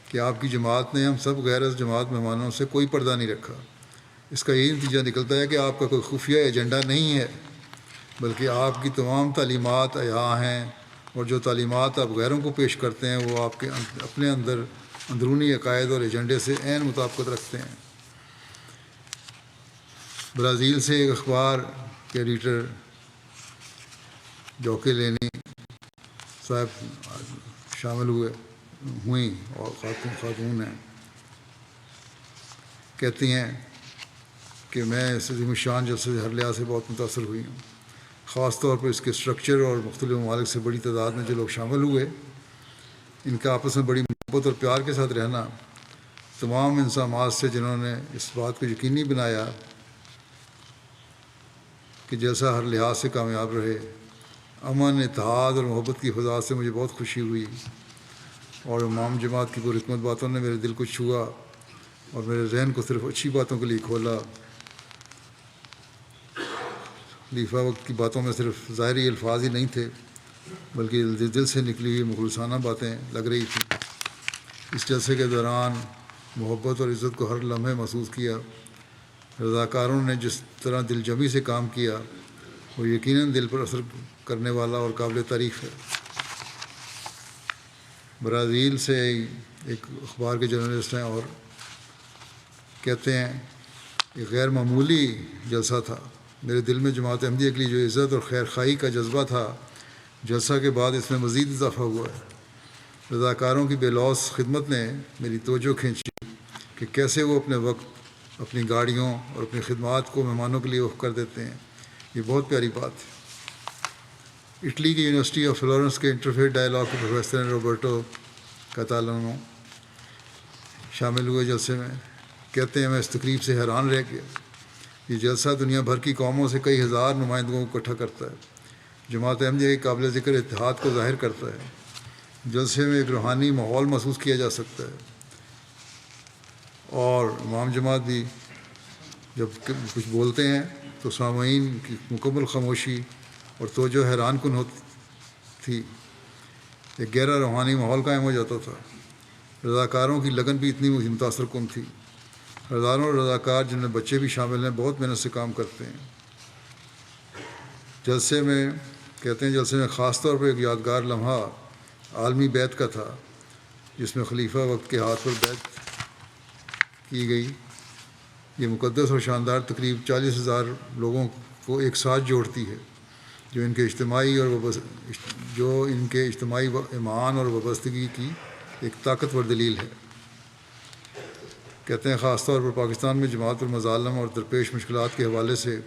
کہ آپ کی جماعت نے ہم سب غیر جماعت مہمانوں سے کوئی پردہ نہیں رکھا۔ اس کا یہی نتیجہ نکلتا ہے کہ آپ کا کوئی خفیہ ایجنڈا نہیں ہے، بلکہ آپ کی تمام تعلیمات عیاں ہیں، اور جو تعلیمات آپ غیروں کو پیش کرتے ہیں وہ آپ کے اپنے اندرونی عقائد اور ایجنڈے سے عین مطابقت رکھتے ہیں۔ برازیل سے ایک اخبار کے ایڈیٹر جوکے لینی صاحب شامل ہوئیں اور خاتون ہیں، کہتی ہیں کہ میں اس عظیم الشان جلسے سے ہر لحاظ سے بہت متاثر ہوئی ہوں، خاص طور پر اس کے اسٹرکچر اور مختلف ممالک سے بڑی تعداد میں جو لوگ شامل ہوئے، ان کا آپس میں بڑی محبت اور پیار کے ساتھ رہنا، تمام انضمامات سے جنہوں نے اس بات کو یقینی بنایا کہ جلسہ ہر لحاظ سے کامیاب رہے، امن، اتحاد اور محبت کی فضا سے مجھے بہت خوشی ہوئی، اور امام جماعت کی پرحکمت باتوں نے میرے دل کو چھوا اور میرے ذہن کو صرف اچھی باتوں کے لیے کھولا۔ خلیفہ وقت کی باتوں میں صرف ظاہری الفاظ ہی نہیں تھے، بلکہ دل سے نکلی ہوئی مخلصانہ باتیں لگ رہی تھیں۔ اس جلسے کے دوران محبت اور عزت کو ہر لمحے محسوس کیا۔ رضاکاروں نے جس طرح دل جمی سے کام کیا وہ یقیناً دل پر اثر کرنے والا اور قابل تعریف ہے۔ برازیل سے ایک اخبار کے جرنلسٹ ہیں اور کہتے ہیں یہ غیر معمولی جلسہ تھا، میرے دل میں جماعت احمدیہ کے لیے جو عزت اور خیر خواہی کا جذبہ تھا، جلسہ کے بعد اس میں مزید اضافہ ہوا ہے۔ رضاکاروں کی بے لوث خدمت نے میری توجہ کھینچی کہ کیسے وہ اپنے وقت، اپنی گاڑیوں اور اپنی خدمات کو مہمانوں کے لیے وقف کر دیتے ہیں، یہ بہت پیاری بات ہے۔ اٹلی کی یونیورسٹی آف فلورنس کے انٹرفیتھ ڈائلاگ کے پروفیسر روبرٹو کاتالانو شامل ہوئے جلسے میں، کہتے ہیں میں اس تقریب سے حیران رہ گیا۔ یہ جلسہ دنیا بھر کی قوموں سے کئی ہزار نمائندگوں کو اکٹھا کرتا ہے، جماعت احمدیہ کے قابل ذکر اتحاد کو ظاہر کرتا ہے۔ جلسے میں ایک روحانی ماحول محسوس کیا جا سکتا ہے، اور امام جماعت بھی جب کچھ بولتے ہیں تو سامعین کی مکمل خاموشی اور توجہ حیران کن ہوتی تھی، ایک گہرا روحانی ماحول قائم ہو جاتا تھا۔ رضاکاروں کی لگن بھی اتنی متاثر کن تھی، ہزاروں رضاکار جن میں بچے بھی شامل ہیں بہت محنت سے کام کرتے ہیں۔ جلسے میں کہتے ہیں جلسے میں خاص طور پر ایک یادگار لمحہ عالمی بیعت کا تھا، جس میں خلیفہ وقت کے ہاتھ پر بیعت کی گئی۔ یہ مقدس اور شاندار تقریب 40,000 لوگوں کو ایک ساتھ جوڑتی ہے، جو ان کے اجتماعی ایمان اور وابستگی کی ایک طاقتور دلیل ہے۔ کہتے ہیں خاص طور پر پاکستان میں جماعت پر مظالم اور درپیش مشکلات کے حوالے سے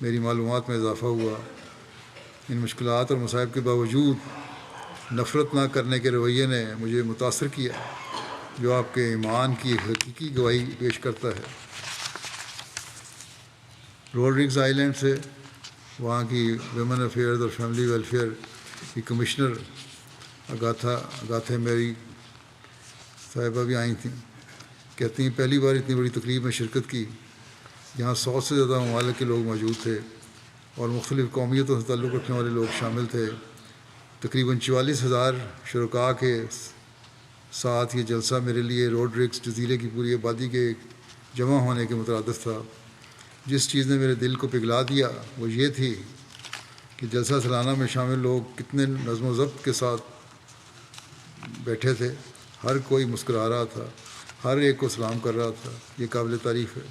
میری معلومات میں اضافہ ہوا۔ ان مشکلات اور مصائب کے باوجود نفرت نہ کرنے کے رویے نے مجھے متاثر کیا، جو آپ کے ایمان کی ایک حقیقی گواہی پیش کرتا ہے۔ روڈرگز آئی لینڈ سے وہاں کی ویمن افیئرز اور فیملی ویلفیئر کی کمشنر اگاتھے میری صاحبہ بھی آئی تھیں، کہتی ہیں پہلی بار اتنی بڑی تقریب میں شرکت کی، یہاں 100 سے زیادہ ممالک کے لوگ موجود تھے اور مختلف قومیتوں سے تعلق رکھنے والے لوگ شامل تھے۔ تقریباً 44,000 شرکاء کے ساتھ یہ جلسہ میرے لیے روڈرگز جزیرے کی پوری آبادی کے جمع ہونے کے مترادف تھا۔ جس چیز نے میرے دل کو پگھلا دیا وہ یہ تھی کہ جلسہ سالانہ میں شامل لوگ کتنے نظم و ضبط کے ساتھ بیٹھے تھے، ہر کوئی مسکرا رہا تھا، ہر ایک کو سلام کر رہا تھا، یہ قابل تعریف ہے۔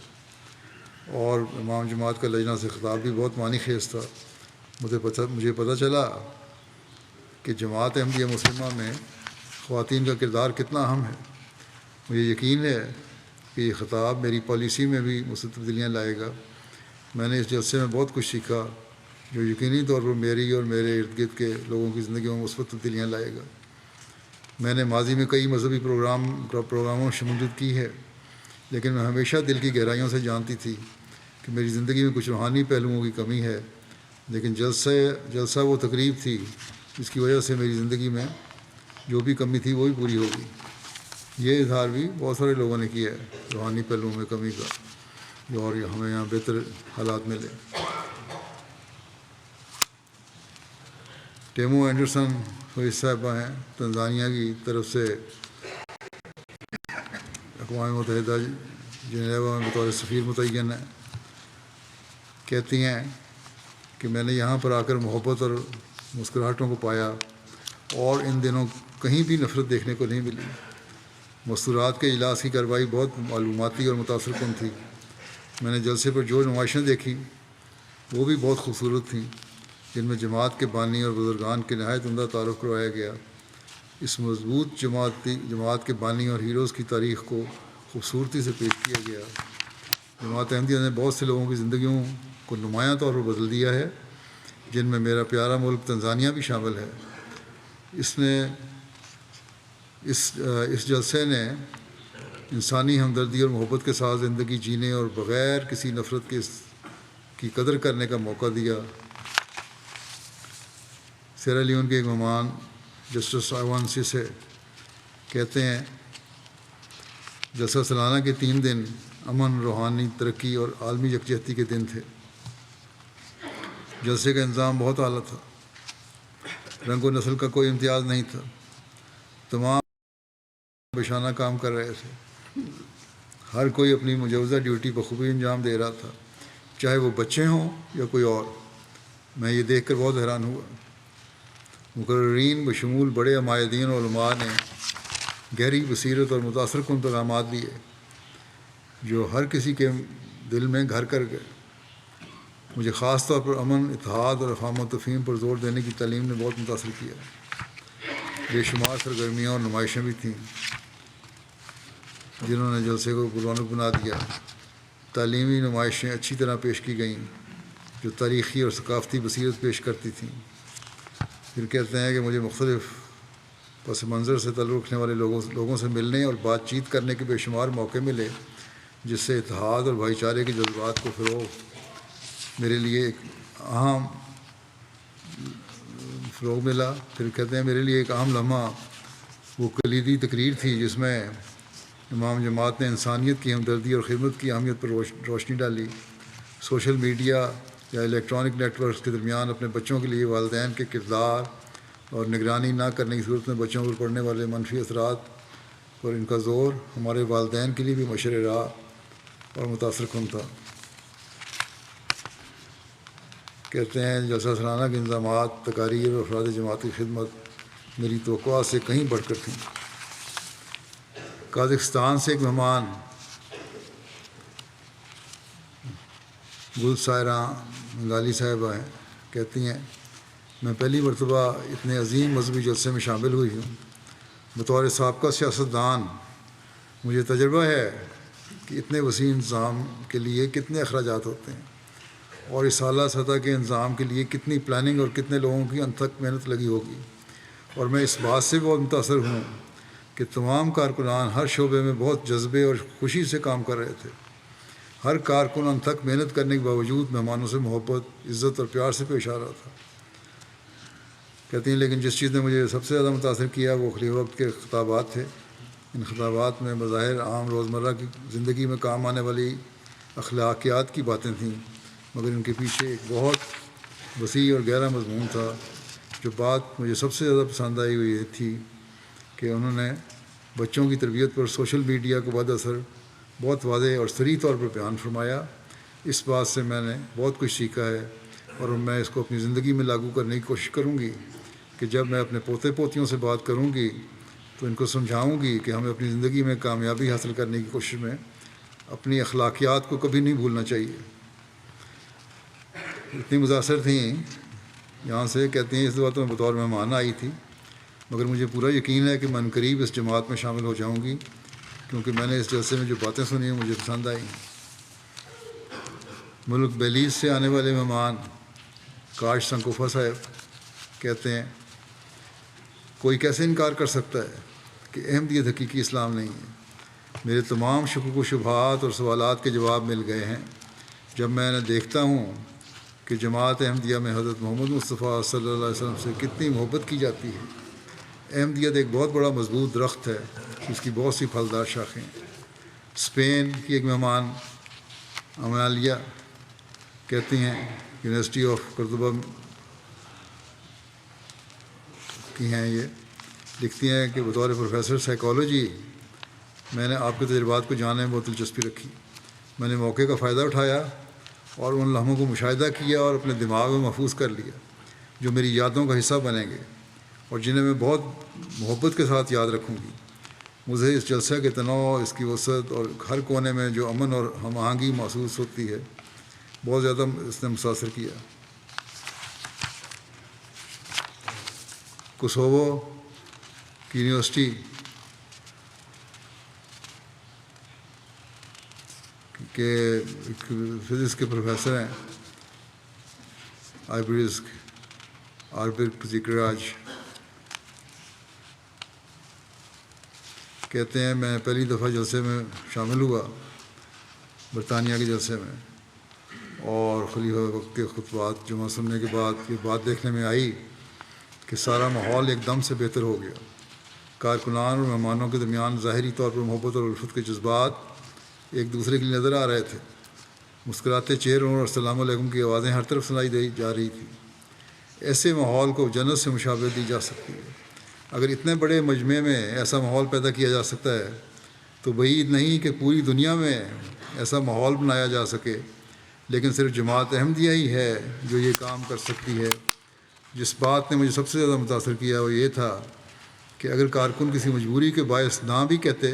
اور امام جماعت کا لجنہ سے خطاب بھی بہت معنی خیز تھا۔ مجھے پتہ چلا کہ جماعت احمدیہ مسلمہ میں خواتین کا کردار کتنا اہم ہے۔ مجھے یقین ہے کہ یہ خطاب میری پالیسی میں بھی مثبت تبدیلیاں لائے گا۔ میں نے اس جلسے میں بہت کچھ سیکھا جو یقینی طور پر میری اور میرے ارد گرد کے لوگوں کی زندگیوں میں مثبت تبدیلیاں لائے گا۔ میں نے ماضی میں کئی مذہبی پروگراموں میں شمولیت کی ہے، لیکن میں ہمیشہ دل کی گہرائیوں سے جانتی تھی کہ میری زندگی میں کچھ روحانی پہلوؤں کی کمی ہے، لیکن جلسہ وہ تقریب تھی جس کی وجہ سے میری زندگی میں جو بھی کمی تھی وہ بھی پوری ہوگی۔ یہ اظہار بھی بہت سارے لوگوں نے کیا ہے روحانی پہلوؤں میں کمی کا، جو اور ہمیں یہاں بہتر حالات ملے۔ ٹیمو اینڈرسن فویس صاحبہ ہیں، تنزانیہ کی طرف سے اقوام متحدہ جنیوا میں بطور سفیر متعین ہے۔ کہتی ہیں کہ میں نے یہاں پر آ کر محبت اور مسکراہٹوں کو پایا، اور ان دنوں کہیں بھی نفرت دیکھنے کو نہیں ملی۔ مستورات کے اجلاس کی کارروائی بہت معلوماتی اور متاثر کن تھی۔ میں نے جلسے پر جو نمائشیں دیکھی وہ بھی بہت خوبصورت تھیں، جن میں جماعت کے بانی اور بزرگان کے نہایت عمدہ تعارف کروایا گیا۔ اس مضبوط جماعت کے بانی اور ہیروز کی تاریخ کو خوبصورتی سے پیش کیا گیا۔ جماعت احمدیہ نے بہت سے لوگوں کی زندگیوں کو نمایاں طور پر بدل دیا ہے، جن میں میرا پیارا ملک تنزانیہ بھی شامل ہے۔ اس جلسے نے انسانی ہمدردی اور محبت کے ساتھ زندگی جینے اور بغیر کسی نفرت کی قدر کرنے کا موقع دیا۔ سیرا لیون کے ایک مہمان جسٹس ایوان سیسے کہتے ہیں، جلسہ سالانہ کے 3 دن امن، روحانی ترقی اور عالمی یکجہتی کے دن تھے۔ جلسے کا انظام بہت اعلیٰ تھا، رنگ و نسل کا کوئی امتیاز نہیں تھا، تمام بشانہ کام کر رہے تھے، ہر کوئی اپنی مجوزہ ڈیوٹی بخوبی انجام دے رہا تھا، چاہے وہ بچے ہوں یا کوئی اور۔ میں یہ دیکھ کر بہت حیران ہوا۔ مقررین بشمول بڑے عمائدین اور علماء نے گہری بصیرت اور متاثر کن پیغامات دیے جو ہر کسی کے دل میں گھر کر گئے۔ مجھے خاص طور پر امن، اتحاد اور افہام و تفہیم پر زور دینے کی تعلیم نے بہت متاثر کیا۔ بے شمار سرگرمیاں اور نمائشیں بھی تھیں جنہوں نے جلسے کو پررونق بنا دیا۔ تعلیمی نمائشیں اچھی طرح پیش کی گئیں جو تاریخی اور ثقافتی بصیرت پیش کرتی تھیں۔ پھر کہتے ہیں کہ مجھے مختلف پس منظر سے تعلق رکھنے والے لوگوں سے ملنے اور بات چیت کرنے کے بے شمار موقع ملے، جس سے اتحاد اور بھائی چارے کے جذبات کو فروغ ملا۔ پھر کہتے ہیں میرے لیے ایک اہم لمحہ وہ کلیدی تقریر تھی جس میں امام جماعت نے انسانیت کی ہمدردی اور خدمت کی اہمیت پر روشنی ڈالی۔ سوشل میڈیا یا الیکٹرانک نیٹ ورکس کے درمیان اپنے بچوں کے لیے والدین کے کردار اور نگرانی نہ کرنے کی صورت میں بچوں پر پڑنے والے منفی اثرات پر ان کا زور ہمارے والدین کے لیے بھی مشرِ راہ اور متاثر کن تھا۔ کہتے ہیں جلسہ سالانہ کے انتظامات، تقاریر اور افراد جماعت کی خدمت میری توقعات سے کہیں بڑھ کر تھیں۔ قازقستان سے ایک مہمان گل سائرہ منگالی صاحبہ ہیں، کہتی ہیں میں پہلی مرتبہ اتنے عظیم مذہبی جلسے میں شامل ہوئی ہوں۔ بطور سابقہ سیاستدان مجھے تجربہ ہے کہ اتنے وسیع انتظام کے لیے کتنے اخراجات ہوتے ہیں اور اس اعلیٰ سطح کے انظام کے لیے کتنی پلاننگ اور کتنے لوگوں کی انتھک محنت لگی ہوگی۔ اور میں اس بات سے بہت متاثر ہوں کہ تمام کارکنان ہر شعبے میں بہت جذبے اور خوشی سے کام کر رہے تھے۔ ہر کارکن انتھک محنت کرنے کے باوجود مہمانوں سے محبت، عزت اور پیار سے پیش آ رہا تھا۔ کہتی ہیں لیکن جس چیز نے مجھے سب سے زیادہ متاثر کیا وہ خلیفہ وقت کے خطابات تھے۔ ان خطابات میں بظاہر عام روزمرہ کی زندگی میں کام آنے والی اخلاقیات کی باتیں تھیں، مگر ان کے پیچھے ایک بہت وسیع اور گہرا مضمون تھا۔ جو بات مجھے سب سے زیادہ پسند آئی وہ یہ تھی کہ انہوں نے بچوں کی تربیت پر سوشل میڈیا کو بعد اثر بہت واضح اور صریح طور پر بیان فرمایا۔ اس بات سے میں نے بہت کچھ سیکھا ہے اور میں اس کو اپنی زندگی میں لاگو کرنے کی کوشش کروں گی کہ جب میں اپنے پوتے پوتیوں سے بات کروں گی تو ان کو سمجھاؤں گی کہ ہمیں اپنی زندگی میں کامیابی حاصل کرنے کی کوشش میں اپنی اخلاقیات کو کبھی نہیں بھولنا چاہیے. اتنی متاثر تھیں یہاں سے، کہتی ہیں اس دفعہ تو میں بطور مہمان آئی تھی، مگر مجھے پورا یقین ہے کہ من قریب اس جماعت میں شامل ہو جاؤں گی، کیونکہ میں نے اس جلسے میں جو باتیں سنی ہیں مجھے پسند آئی. ملک بیلیز سے آنے والے مہمان کاش سنکوفا صاحب کہتے ہیں کوئی کیسے انکار کر سکتا ہے کہ احمدیت حقیقی اسلام نہیں ہے. میرے تمام شکوک و شبہات اور سوالات کے جواب مل گئے ہیں جب میں نے دیکھتا ہوں کہ جماعت احمدیہ میں حضرت محمد مصطفیٰ صلی اللہ علیہ وسلم سے کتنی محبت کی جاتی ہے. احمدیت ایک بہت بڑا مضبوط درخت ہے، اس کی بہت سی پھلدار شاخیں ہیں. اسپین کی ایک مہمان امالیہ کہتی ہیں، یونیورسٹی آف قرطبہ کی ہیں، یہ لکھتی ہیں کہ بطور پروفیسر سائیکالوجی میں نے آپ کے تجربات کو جاننے میں بہت دلچسپی رکھی. میں نے موقع کا فائدہ اٹھایا اور ان لمحوں کو مشاہدہ کیا اور اپنے دماغ میں محفوظ کر لیا جو میری یادوں کا حصہ بنیں گے اور جنہیں میں بہت محبت کے ساتھ یاد رکھوں گی. مجھے اس جلسہ کے تنوع، اس کی وسعت اور ہر کونے میں جو امن اور ہم آہنگی محسوس ہوتی ہے بہت زیادہ اس نے متاثر کیا. کوسوو کی یونیورسٹی کے فزکس کے پروفیسر ہیں آربرگ زیکراج، کہتے ہیں میں پہلی دفعہ جلسے میں شامل ہوا برطانیہ کے جلسے میں، اور خلیفہ وقت کے خطبات جمعہ سننے کے بعد یہ بات دیکھنے میں آئی کہ سارا ماحول ایک دم سے بہتر ہو گیا. کارکنان اور مہمانوں کے درمیان ظاہری طور پر محبت اور الفت کے جذبات ایک دوسرے کے لیے نظر آ رہے تھے. مسکراتے چہروں اور السلام علیکم کی آوازیں ہر طرف سنائی دی جا رہی تھیں. ایسے ماحول کو جنت سے مشابہت دی جا سکتی ہے. اگر اتنے بڑے مجمع میں ایسا ماحول پیدا کیا جا سکتا ہے تو بعید نہیں کہ پوری دنیا میں ایسا ماحول بنایا جا سکے. لیکن صرف جماعت احمدیہ ہی ہے جو یہ کام کر سکتی ہے. جس بات نے مجھے سب سے زیادہ متاثر کیا وہ یہ تھا کہ اگر کارکن کسی مجبوری کے باعث نہ بھی کہتے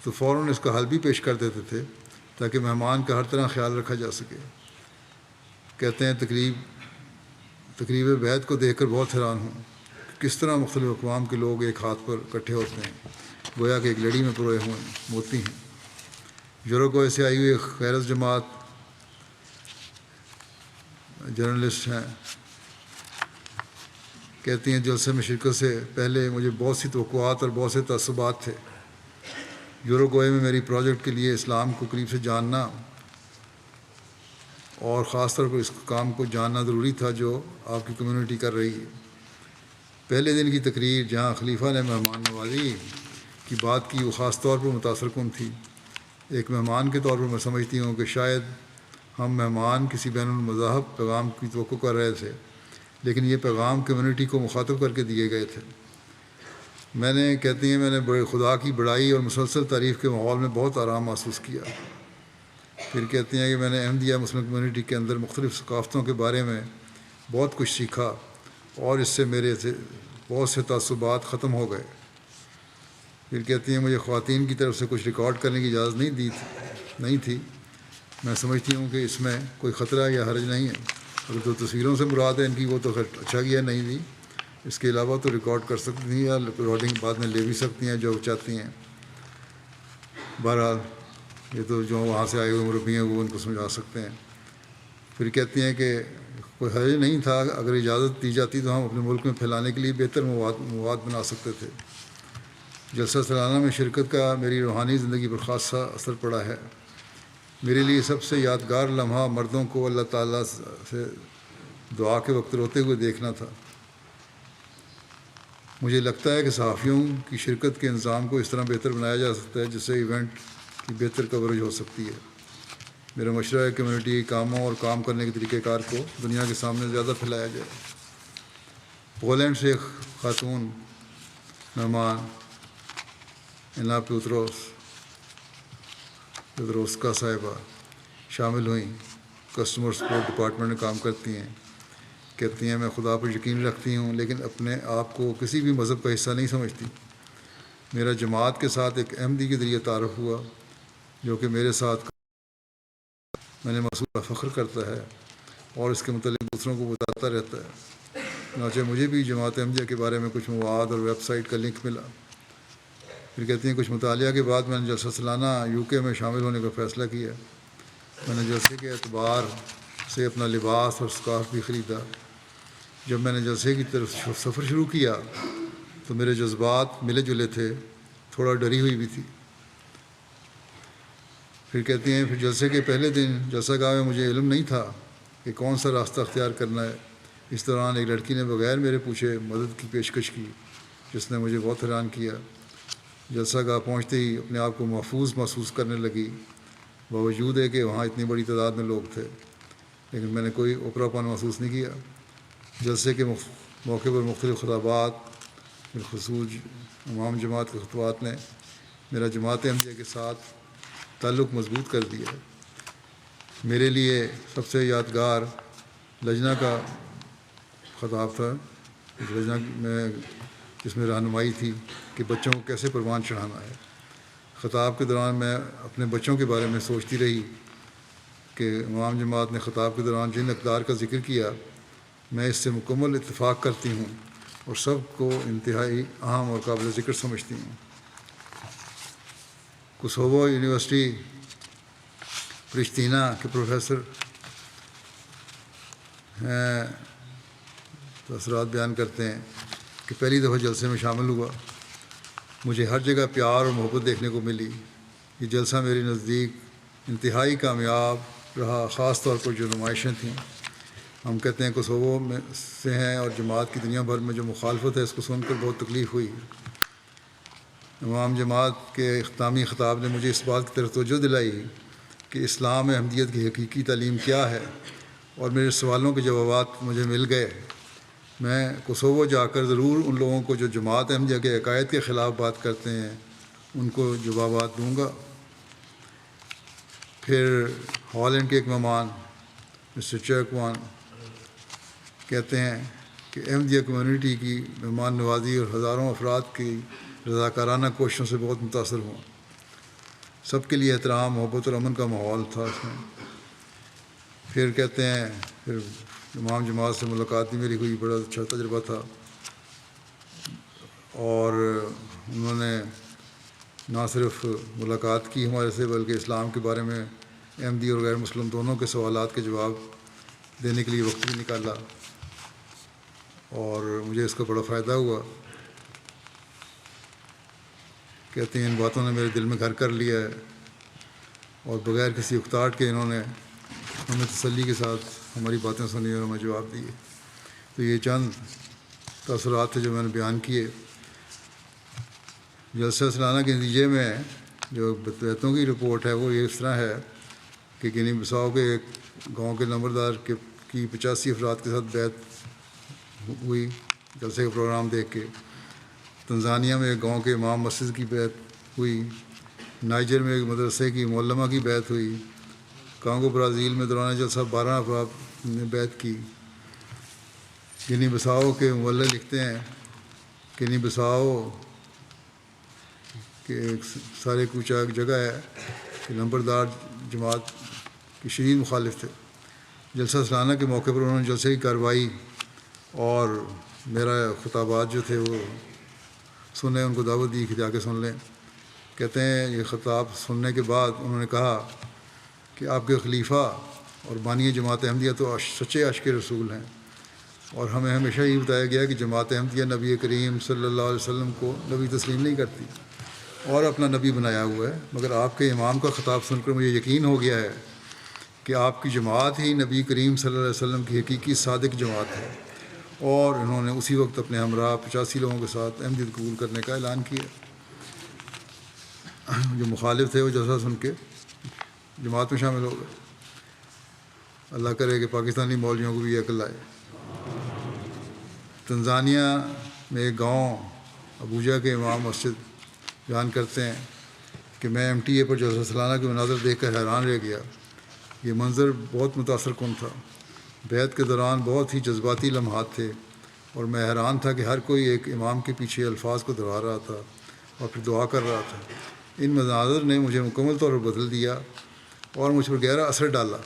تو فوراً اس کا حل بھی پیش کر دیتے تھے تاکہ مہمان کا ہر طرح خیال رکھا جا سکے. کہتے ہیں تقریب بیعت کو دیکھ کر بہت حیران ہوں کہ کس طرح مختلف اقوام کے لوگ ایک ہاتھ پر اکٹھے ہوتے ہیں، گویا کہ ایک لڑی میں پروئے ہوئے موتی ہیں. یوروگوئے سے آئی ہوئی خیرز جماعت جرنلسٹ ہیں، کہتی ہیں جلسے میں شرکت سے پہلے مجھے بہت سی توقعات اور بہت سے تعصبات تھے. یوروگوئے میں میری پروجیکٹ کے لیے اسلام کو قریب سے جاننا اور خاص طور پر اس کام کو جاننا ضروری تھا جو آپ کی کمیونٹی کر رہی ہے. پہلے دن کی تقریر جہاں خلیفہ نے مہمان نوازی کی بات کی وہ خاص طور پر متاثر کن تھی. ایک مہمان کے طور پر میں سمجھتی ہوں کہ شاید ہم مہمان کسی بین المذاہب پیغام کی توقع کر رہے تھے، لیکن یہ پیغام کمیونٹی کو مخاطب کر کے دیے گئے تھے. کہتی ہیں میں نے خدا کی بڑائی اور مسلسل تعریف کے ماحول میں بہت آرام محسوس کیا. پھر کہتی ہیں کہ میں نے احمدیہ مسلم کمیونٹی کے اندر مختلف ثقافتوں کے بارے میں بہت کچھ سیکھا اور اس سے میرے بہت سے تعصبات ختم ہو گئے. پھر کہتی ہیں مجھے خواتین کی طرف سے کچھ ریکارڈ کرنے کی اجازت نہیں تھی. میں سمجھتی ہوں کہ اس میں کوئی خطرہ یا حرج نہیں ہے. اگر تو تصویروں سے مراد ہے ان کی وہ تو اچھا کیا نہیں دی. اس کے علاوہ تو ریکارڈ کر سکتی ہیں یا ریکارڈنگ بعد میں لے بھی سکتی ہیں جو چاہتی ہیں. بہرحال یہ تو جو وہاں سے آئے ہوئے مربی ہیں وہ ان کو سمجھا سکتے ہیں. پھر کہتی ہیں کہ کوئی حرج نہیں تھا، اگر اجازت دی جاتی تو ہم اپنے ملک میں پھیلانے کے لیے بہتر مواد بنا سکتے تھے. جلسہ سالانہ میں شرکت کا میری روحانی زندگی پر خاصا اثر پڑا ہے. میرے لیے سب سے یادگار لمحہ مردوں کو اللہ تعالیٰ سے دعا کے وقت روتے ہوئے دیکھنا تھا. مجھے لگتا ہے کہ صحافیوں کی شرکت کے انظام کو اس طرح بہتر بنایا جا سکتا ہے جس سے ایونٹ کی بہتر کوریج ہو سکتی ہے. میرا مشورہ ہے کمیونٹی کے کاموں اور کام کرنے کے طریقہ کار کو دنیا کے سامنے زیادہ پھیلایا جائے. پولینڈ سے ایک خاتون مہمان اینا پیتروسکا صاحبہ شامل ہوئیں. کسٹمر سپورٹ ڈپارٹمنٹ میں کام کرتی ہیں. کہتی ہیں میں خدا پر یقین رکھتی ہوں لیکن اپنے آپ کو کسی بھی مذہب کا حصہ نہیں سمجھتی. میرا جماعت کے ساتھ ایک احمدی کے ذریعے تعارف ہوا جو کہ میرے ساتھ میں نے محسوس فخر کرتا ہے اور اس کے متعلق دوسروں کو بتاتا رہتا ہے۔ چنانچہ مجھے بھی جماعت احمدیہ کے بارے میں کچھ مواد اور ویب سائٹ کا لنک ملا۔ پھر کہتی ہیں کچھ مطالعہ کے بعد میں نے جلسہ سالانہ UK میں شامل ہونے کا فیصلہ کیا۔ میں نے جلسے کے اعتبار سے اپنا لباس اور اسکارف بھی خریدا۔ جب میں نے جلسے کی طرف سفر شروع کیا تو میرے جذبات ملے جلے تھے، تھوڑا ڈری ہوئی بھی تھی۔ پھر کہتی ہیں پھر جلسے کے پہلے دن جلسہ گاہ میں مجھے علم نہیں تھا کہ کون سا راستہ اختیار کرنا ہے۔ اس دوران ایک لڑکی نے بغیر میرے پوچھے مدد کی پیشکش کی، جس نے مجھے بہت حیران کیا۔ جلسہ گاہ پہنچتے ہی اپنے آپ کو محفوظ محسوس کرنے لگی، باوجود ہے کہ وہاں اتنی بڑی تعداد میں لوگ تھے، لیکن میں نے کوئی اوپرا پن محسوس نہیں کیا۔ جلسے کے موقع پر مختلف خطابات، بالخصوص امام جماعت کے خطبات نے میرا جماعت احمدیہ کے ساتھ تعلق مضبوط کر دیا ہے۔ میرے لیے سب سے یادگار لجنہ کا خطاب تھا، لجنہ میں جس میں رہنمائی تھی کہ بچوں کو کیسے پروان چڑھانا ہے۔ خطاب کے دوران میں اپنے بچوں کے بارے میں سوچتی رہی کہ امام جماعت نے خطاب کے دوران جن اقدار کا ذکر کیا میں اس سے مکمل اتفاق کرتی ہوں اور سب کو انتہائی اہم اور قابل ذکر سمجھتی ہوں۔ کوسوو یونیورسٹی پرشتینہ کے پروفیسر ہیں تاثرات بیان کرتے ہیں کہ پہلی دفعہ جلسے میں شامل ہوا، مجھے ہر جگہ پیار اور محبت دیکھنے کو ملی۔ یہ جلسہ میرے نزدیک انتہائی کامیاب رہا، خاص طور پر جو نمائشیں تھیں۔ ہم کہتے ہیں کوسوو میں سے ہیں اور جماعت کی دنیا بھر میں جو مخالفت ہے اس کو سن کر بہت تکلیف ہوئی۔ امام جماعت کے اختتامی خطاب نے مجھے اس بات کی طرف توجہ دلائی کہ اسلام احمدیت کی حقیقی تعلیم کیا ہے، اور میرے سوالوں کے جوابات مجھے مل گئے۔ میں کوسوو جا کر ضرور ان لوگوں کو جو جماعت احمدیہ کے عقائد کے خلاف بات کرتے ہیں ان کو جوابات دوں گا۔ پھر ہالینڈ کے ایک مہمان مسٹر چرکوان کہتے ہیں کہ احمدیہ کمیونٹی کی مہمان نوازی اور ہزاروں افراد کی رضاکارانہ کوششوں سے بہت متاثر ہوں۔ سب کے لیے احترام، محبت اور امن کا ماحول تھا اس میں۔ پھر کہتے ہیں پھر امام جماعت سے ملاقات بھی میری ہوئی، بڑا اچھا تجربہ تھا، اور انہوں نے نہ صرف ملاقات کی ہمارے سے بلکہ اسلام کے بارے میں احمدی اور غیر مسلم دونوں کے سوالات کے جواب دینے کے لیے وقت بھی نکالا، اور مجھے اس کا بڑا فائدہ ہوا۔ کہتے ہیں ان باتوں نے میرے دل میں گھر کر لیا ہے، اور بغیر کسی اکتاہٹ کے انہوں نے ہمیں تسلی کے ساتھ ہماری باتیں سنی اور ہمیں جواب دیے۔ تو یہ چند تاثرات تھے جو میں نے بیان کیے۔ جلسہ سالانہ کے نتیجے میں جو بیتوں کی رپورٹ ہے وہ اس طرح ہے کہ گنی بساؤ کے ایک گاؤں کے نمبردار کی 85 افراد کے ساتھ بیعت ہوئی جلسے کا پروگرام دیکھ کے۔ تنزانیہ میں ایک گاؤں کے امام مسجد کی بیعت ہوئی۔ نائجر میں ایک مدرسے کی معلمہ کی بیعت ہوئی۔ کانگو برازیل میں دوران جلسہ 12 افراد نے بیعت کی۔ گنی بساؤ کے مولے لکھتے ہیں گنی بساؤ کہ ایک سارے کوچہ ایک جگہ ہے کہ نمبردار جماعت کی شدید مخالف تھے۔ جلسہ سالانہ کے موقع پر انہوں نے جلسے کی کارروائی اور میرا خطابات جو تھے وہ سنیں، ان کو دعوت دی کہ جا کے سن لیں۔ کہتے ہیں یہ خطاب سننے کے بعد انہوں نے کہا کہ آپ کے خلیفہ اور بانی جماعت احمدیہ تو سچے عاشق رسول ہیں، اور ہمیں ہمیشہ یہ بتایا گیا کہ جماعت احمدیہ نبی کریم صلی اللہ علیہ وسلم کو نبی تسلیم نہیں کرتی اور اپنا نبی بنایا ہوا ہے، مگر آپ کے امام کا خطاب سن کر مجھے یقین ہو گیا ہے کہ آپ کی جماعت ہی نبی کریم صلی اللہ علیہ وسلم کی حقیقی صادق جماعت ہے۔ اور انہوں نے اسی وقت اپنے ہمراہ 85 لوگوں کے ساتھ احمدیت قبول کرنے کا اعلان کیا۔ جو مخالف تھے وہ جلسہ سن کے جماعت میں شامل ہو گئے۔ اللہ کرے کہ پاکستانی مولویوں کو بھی یہ عقل آئے۔ تنزانیہ میں ایک گاؤں ابوجا کے امام مسجد بیان کرتے ہیں کہ میں MTA پر جلسہ سالانہ کے مناظر دیکھ کر حیران رہ گیا۔ یہ منظر بہت متاثر کن تھا۔ بیعت کے دوران بہت ہی جذباتی لمحات تھے، اور میں حیران تھا کہ ہر کوئی ایک امام کے پیچھے الفاظ کو دہرا رہا تھا اور پھر دعا کر رہا تھا۔ ان مناظر نے مجھے مکمل طور پر بدل دیا اور مجھ پر گہرا اثر ڈالا۔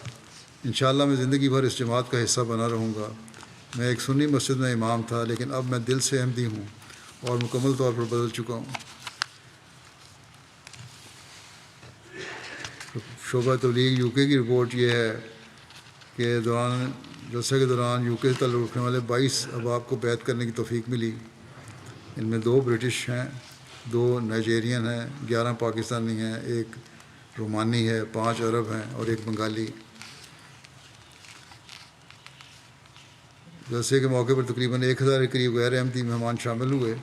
انشاءاللہ میں زندگی بھر اس جماعت کا حصہ بنا رہوں گا۔ میں ایک سنی مسجد میں امام تھا، لیکن اب میں دل سے احمدی ہوں اور مکمل طور پر بدل چکا ہوں۔ شعبہ تبلیغ یو کے کی رپورٹ یہ ہے کہ جلسے کے دوران یو کے سے تعلق رکھنے والے 22 احباب کو بیعت کرنے کی توفیق ملی۔ ان میں 2 برٹش ہیں، 2 نائجیرین ہیں، 11 پاکستانی ہیں، 1 رومانی ہے، 5 عرب ہیں اور 1 بنگالی۔ جلسے کے موقع پر تقریباً 1000 کے قریب غیر احمدی مہمان شامل ہوئے۔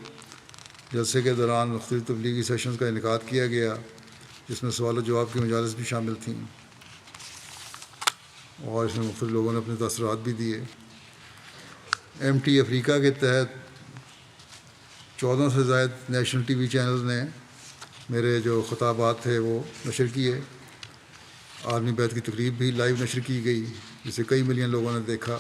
جلسے کے دوران مختلف تبلیغی سیشنز کا انعقاد کیا گیا، جس میں سوال و جواب کی مجالس بھی شامل تھیں، اور اس میں مختلف لوگوں نے اپنے تاثرات بھی دیے۔ ایم ٹی افریقہ کے تحت 14 سے زائد نیشنل ٹی وی چینلز نے میرے جو خطابات تھے وہ نشر کیے۔ عالمی بیعت کی تقریب بھی لائیو نشر کی گئی، جسے کئی ملین لوگوں نے دیکھا۔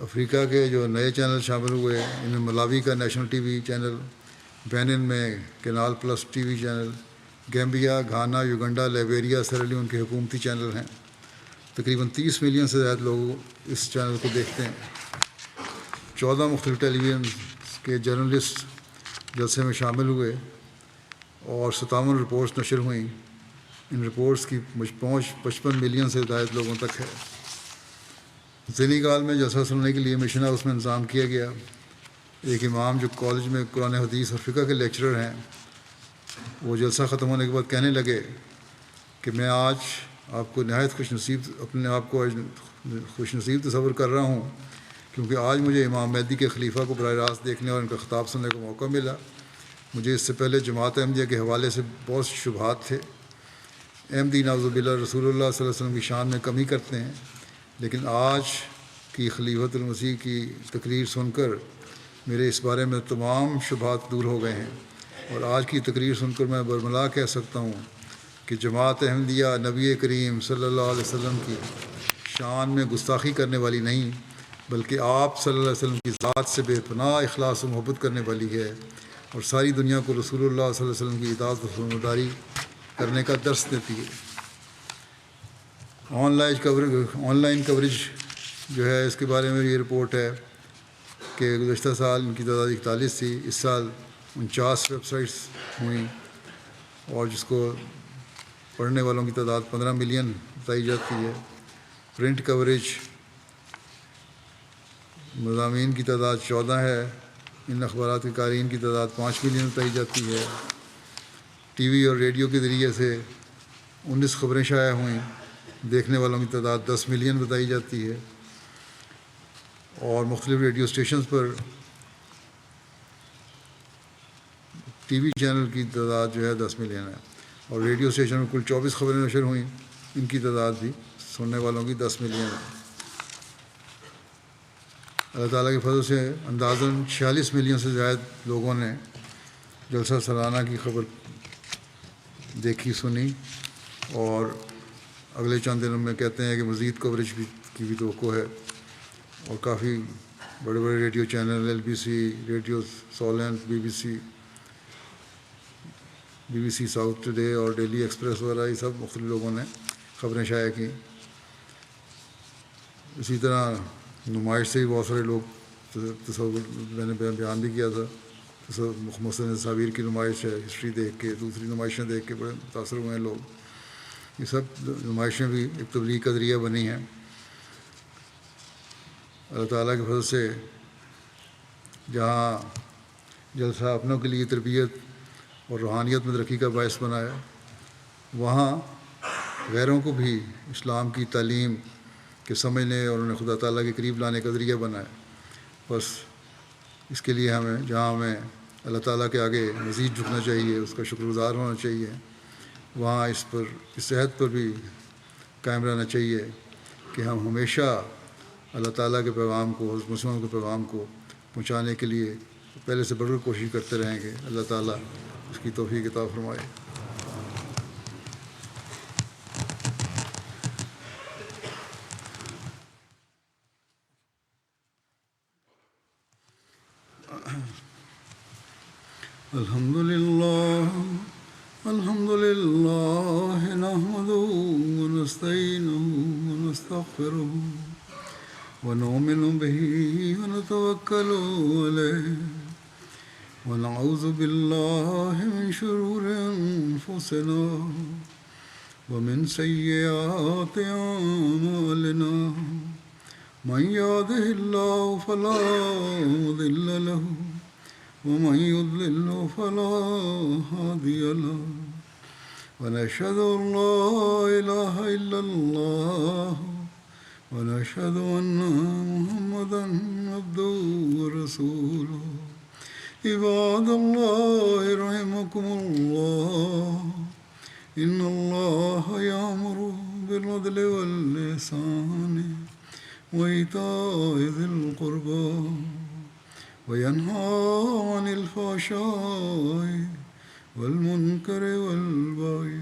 افریقہ کے جو نئے چینل شامل ہوئے، ان میں ملاوی کا national TV channel, Benin میں Canal Plus TV channel, Gambia, Ghana, Uganda, Liberia, Sierra Leone کے حکومتی چینل ہیں۔ تقریباً 30 ملین سے زائد لوگ اس چینل کو دیکھتے ہیں۔ 14 مختلف ٹیلی ویژن کے جرنلسٹ جلسے میں شامل ہوئے اور 57 رپورٹس نشر ہوئیں۔ ان رپورٹس کی پہنچ 55 ملین سے زائد لوگوں تک ہے۔ سینیگال میں جلسہ سننے کے لیے مشن ہاؤس میں انتظام کیا گیا۔ ایک امام جو کالج میں قرآن حدیث اور فقہ کے لیکچرر ہیں، وہ جلسہ ختم ہونے کے بعد کہنے لگے کہ میں آج آپ کو نہایت اپنے آپ کو خوش نصیب تصور کر رہا ہوں، کیونکہ آج مجھے امام مہدی کے خلیفہ کو براہ راست دیکھنے اور ان کا خطاب سننے کا موقع ملا۔ مجھے اس سے پہلے جماعت احمدیہ کے حوالے سے بہت سے شبہات تھے۔ احمدی نعوذ باللہ رسول اللہ صلی اللہ علیہ وسلم کی شان میں کمی کرتے ہیں، لیکن آج کی خلیفۃ المسیح کی تقریر سن کر میرے اس بارے میں تمام شبہات دور ہو گئے ہیں، اور آج کی تقریر سن کر میں برملا کہہ سکتا ہوں کہ جماعت احمدیہ نبی کریم صلی اللہ علیہ وسلم کی شان میں گستاخی کرنے والی نہیں، بلکہ آپ صلی اللہ علیہ وسلم کی ذات سے بے پناہ اخلاص و محبت کرنے والی ہے، اور ساری دنیا کو رسول اللہ صلی اللہ علیہ وسلم کی اطاعت و فرمانبرداری کرنے کا درس دیتی ہے۔ آن لائن کوریج جو ہے، اس کے بارے میں یہ رپورٹ ہے کہ گزشتہ سال ان کی تعداد 41 تھی، اس سال 49 ویب سائٹس ہوئیں، اور جس کو پڑھنے والوں کی تعداد 15 ملین بتائی جاتی ہے۔ پرنٹ کوریج مضامین کی تعداد 14 ہے، ان اخبارات کے قارئین کی تعداد 5 ملین بتائی جاتی ہے۔ ٹی وی اور ریڈیو کے ذریعے سے 19 خبریں شائع ہوئیں، دیکھنے والوں کی تعداد 10 ملین بتائی جاتی ہے، اور مختلف ریڈیو اسٹیشنز پر ٹی وی چینل کی تعداد جو ہے 10 ملین ہے، اور ریڈیو اسٹیشن میں کل 24 خبریں نشر ہوئیں، ان کی تعداد بھی سننے والوں کی 10 ملین ہے۔ اللہ تعالیٰ کے فضل سے اندازاً 46 ملین سے زائد لوگوں نے جلسہ سالانہ کی خبر دیکھی سنی، اور اگلے چند دنوں میں کہتے ہیں کہ مزید کوریج کی بھی توقع ہے، اور کافی بڑے بڑے radio channel, L B C radio Solent, B B C South Today اور ڈیلی ایکسپریس وغیرہ، یہ سب مختلف لوگوں نے خبریں شائع کیں۔ اسی طرح نمائش سے بھی بہت سارے لوگ تصور، میں نے بیان بھی کیا تھا، مثلاً تصاویر کی نمائش ہے، ہسٹری دیکھ کے، دوسری نمائشیں دیکھ کے بڑے متاثر ہوئے ہیں لوگ۔ یہ سب نمائشیں بھی ایک تبلیغ کا ذریعہ بنی ہیں۔ اللہ تعالیٰ کے فضل سے جہاں جلسہ اپنوں کے لیے تربیت اور روحانیت میں ترقی کا باعث بنا ہے، وہاں غیروں کو بھی اسلام کی تعلیم کے سمجھنے اور انہیں خدا تعالیٰ کے قریب لانے کا ذریعہ بنا ہے۔ بس اس کے لیے جہاں ہمیں اللہ تعالیٰ کے آگے مزید جھکنا چاہیے، اس کا شکر گزار ہونا چاہیے، وہاں اس عہد پر بھی قائم رہنا چاہیے کہ ہم ہمیشہ اللہ تعالیٰ کے پیغام کو، حضرت مسلمانوں کے پیغام کو پہنچانے کے لیے پہلے سے بڑھ کر کوشش کرتے رہیں گے۔ اللہ تعالیٰ اس کی توفیق عطا فرمائے۔ الحمد للہ ونستعينه ونستغفره ونؤمن به ونتوكل عليه ونعوذ بالله من شرور أنفسنا ومن سيئات أعمالنا من يهده الله فلا مضل له ومن يضلل فلا هادي له ونشهد أن لا إله إلا الله ونشهد أن محمدا عبده ورسوله عباد الله رحمكم الله إن الله يأمر بالعدل والإحسان وإيتاء ذي القربى وينهى عن الفحشاء والمنكر والبغي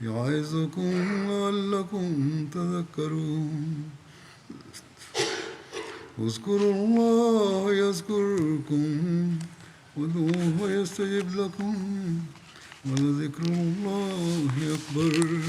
يعظكم لعلكم تذكرون اذكروا الله يذكركم وادعوه يستجب لكم ولذكر الله أكبر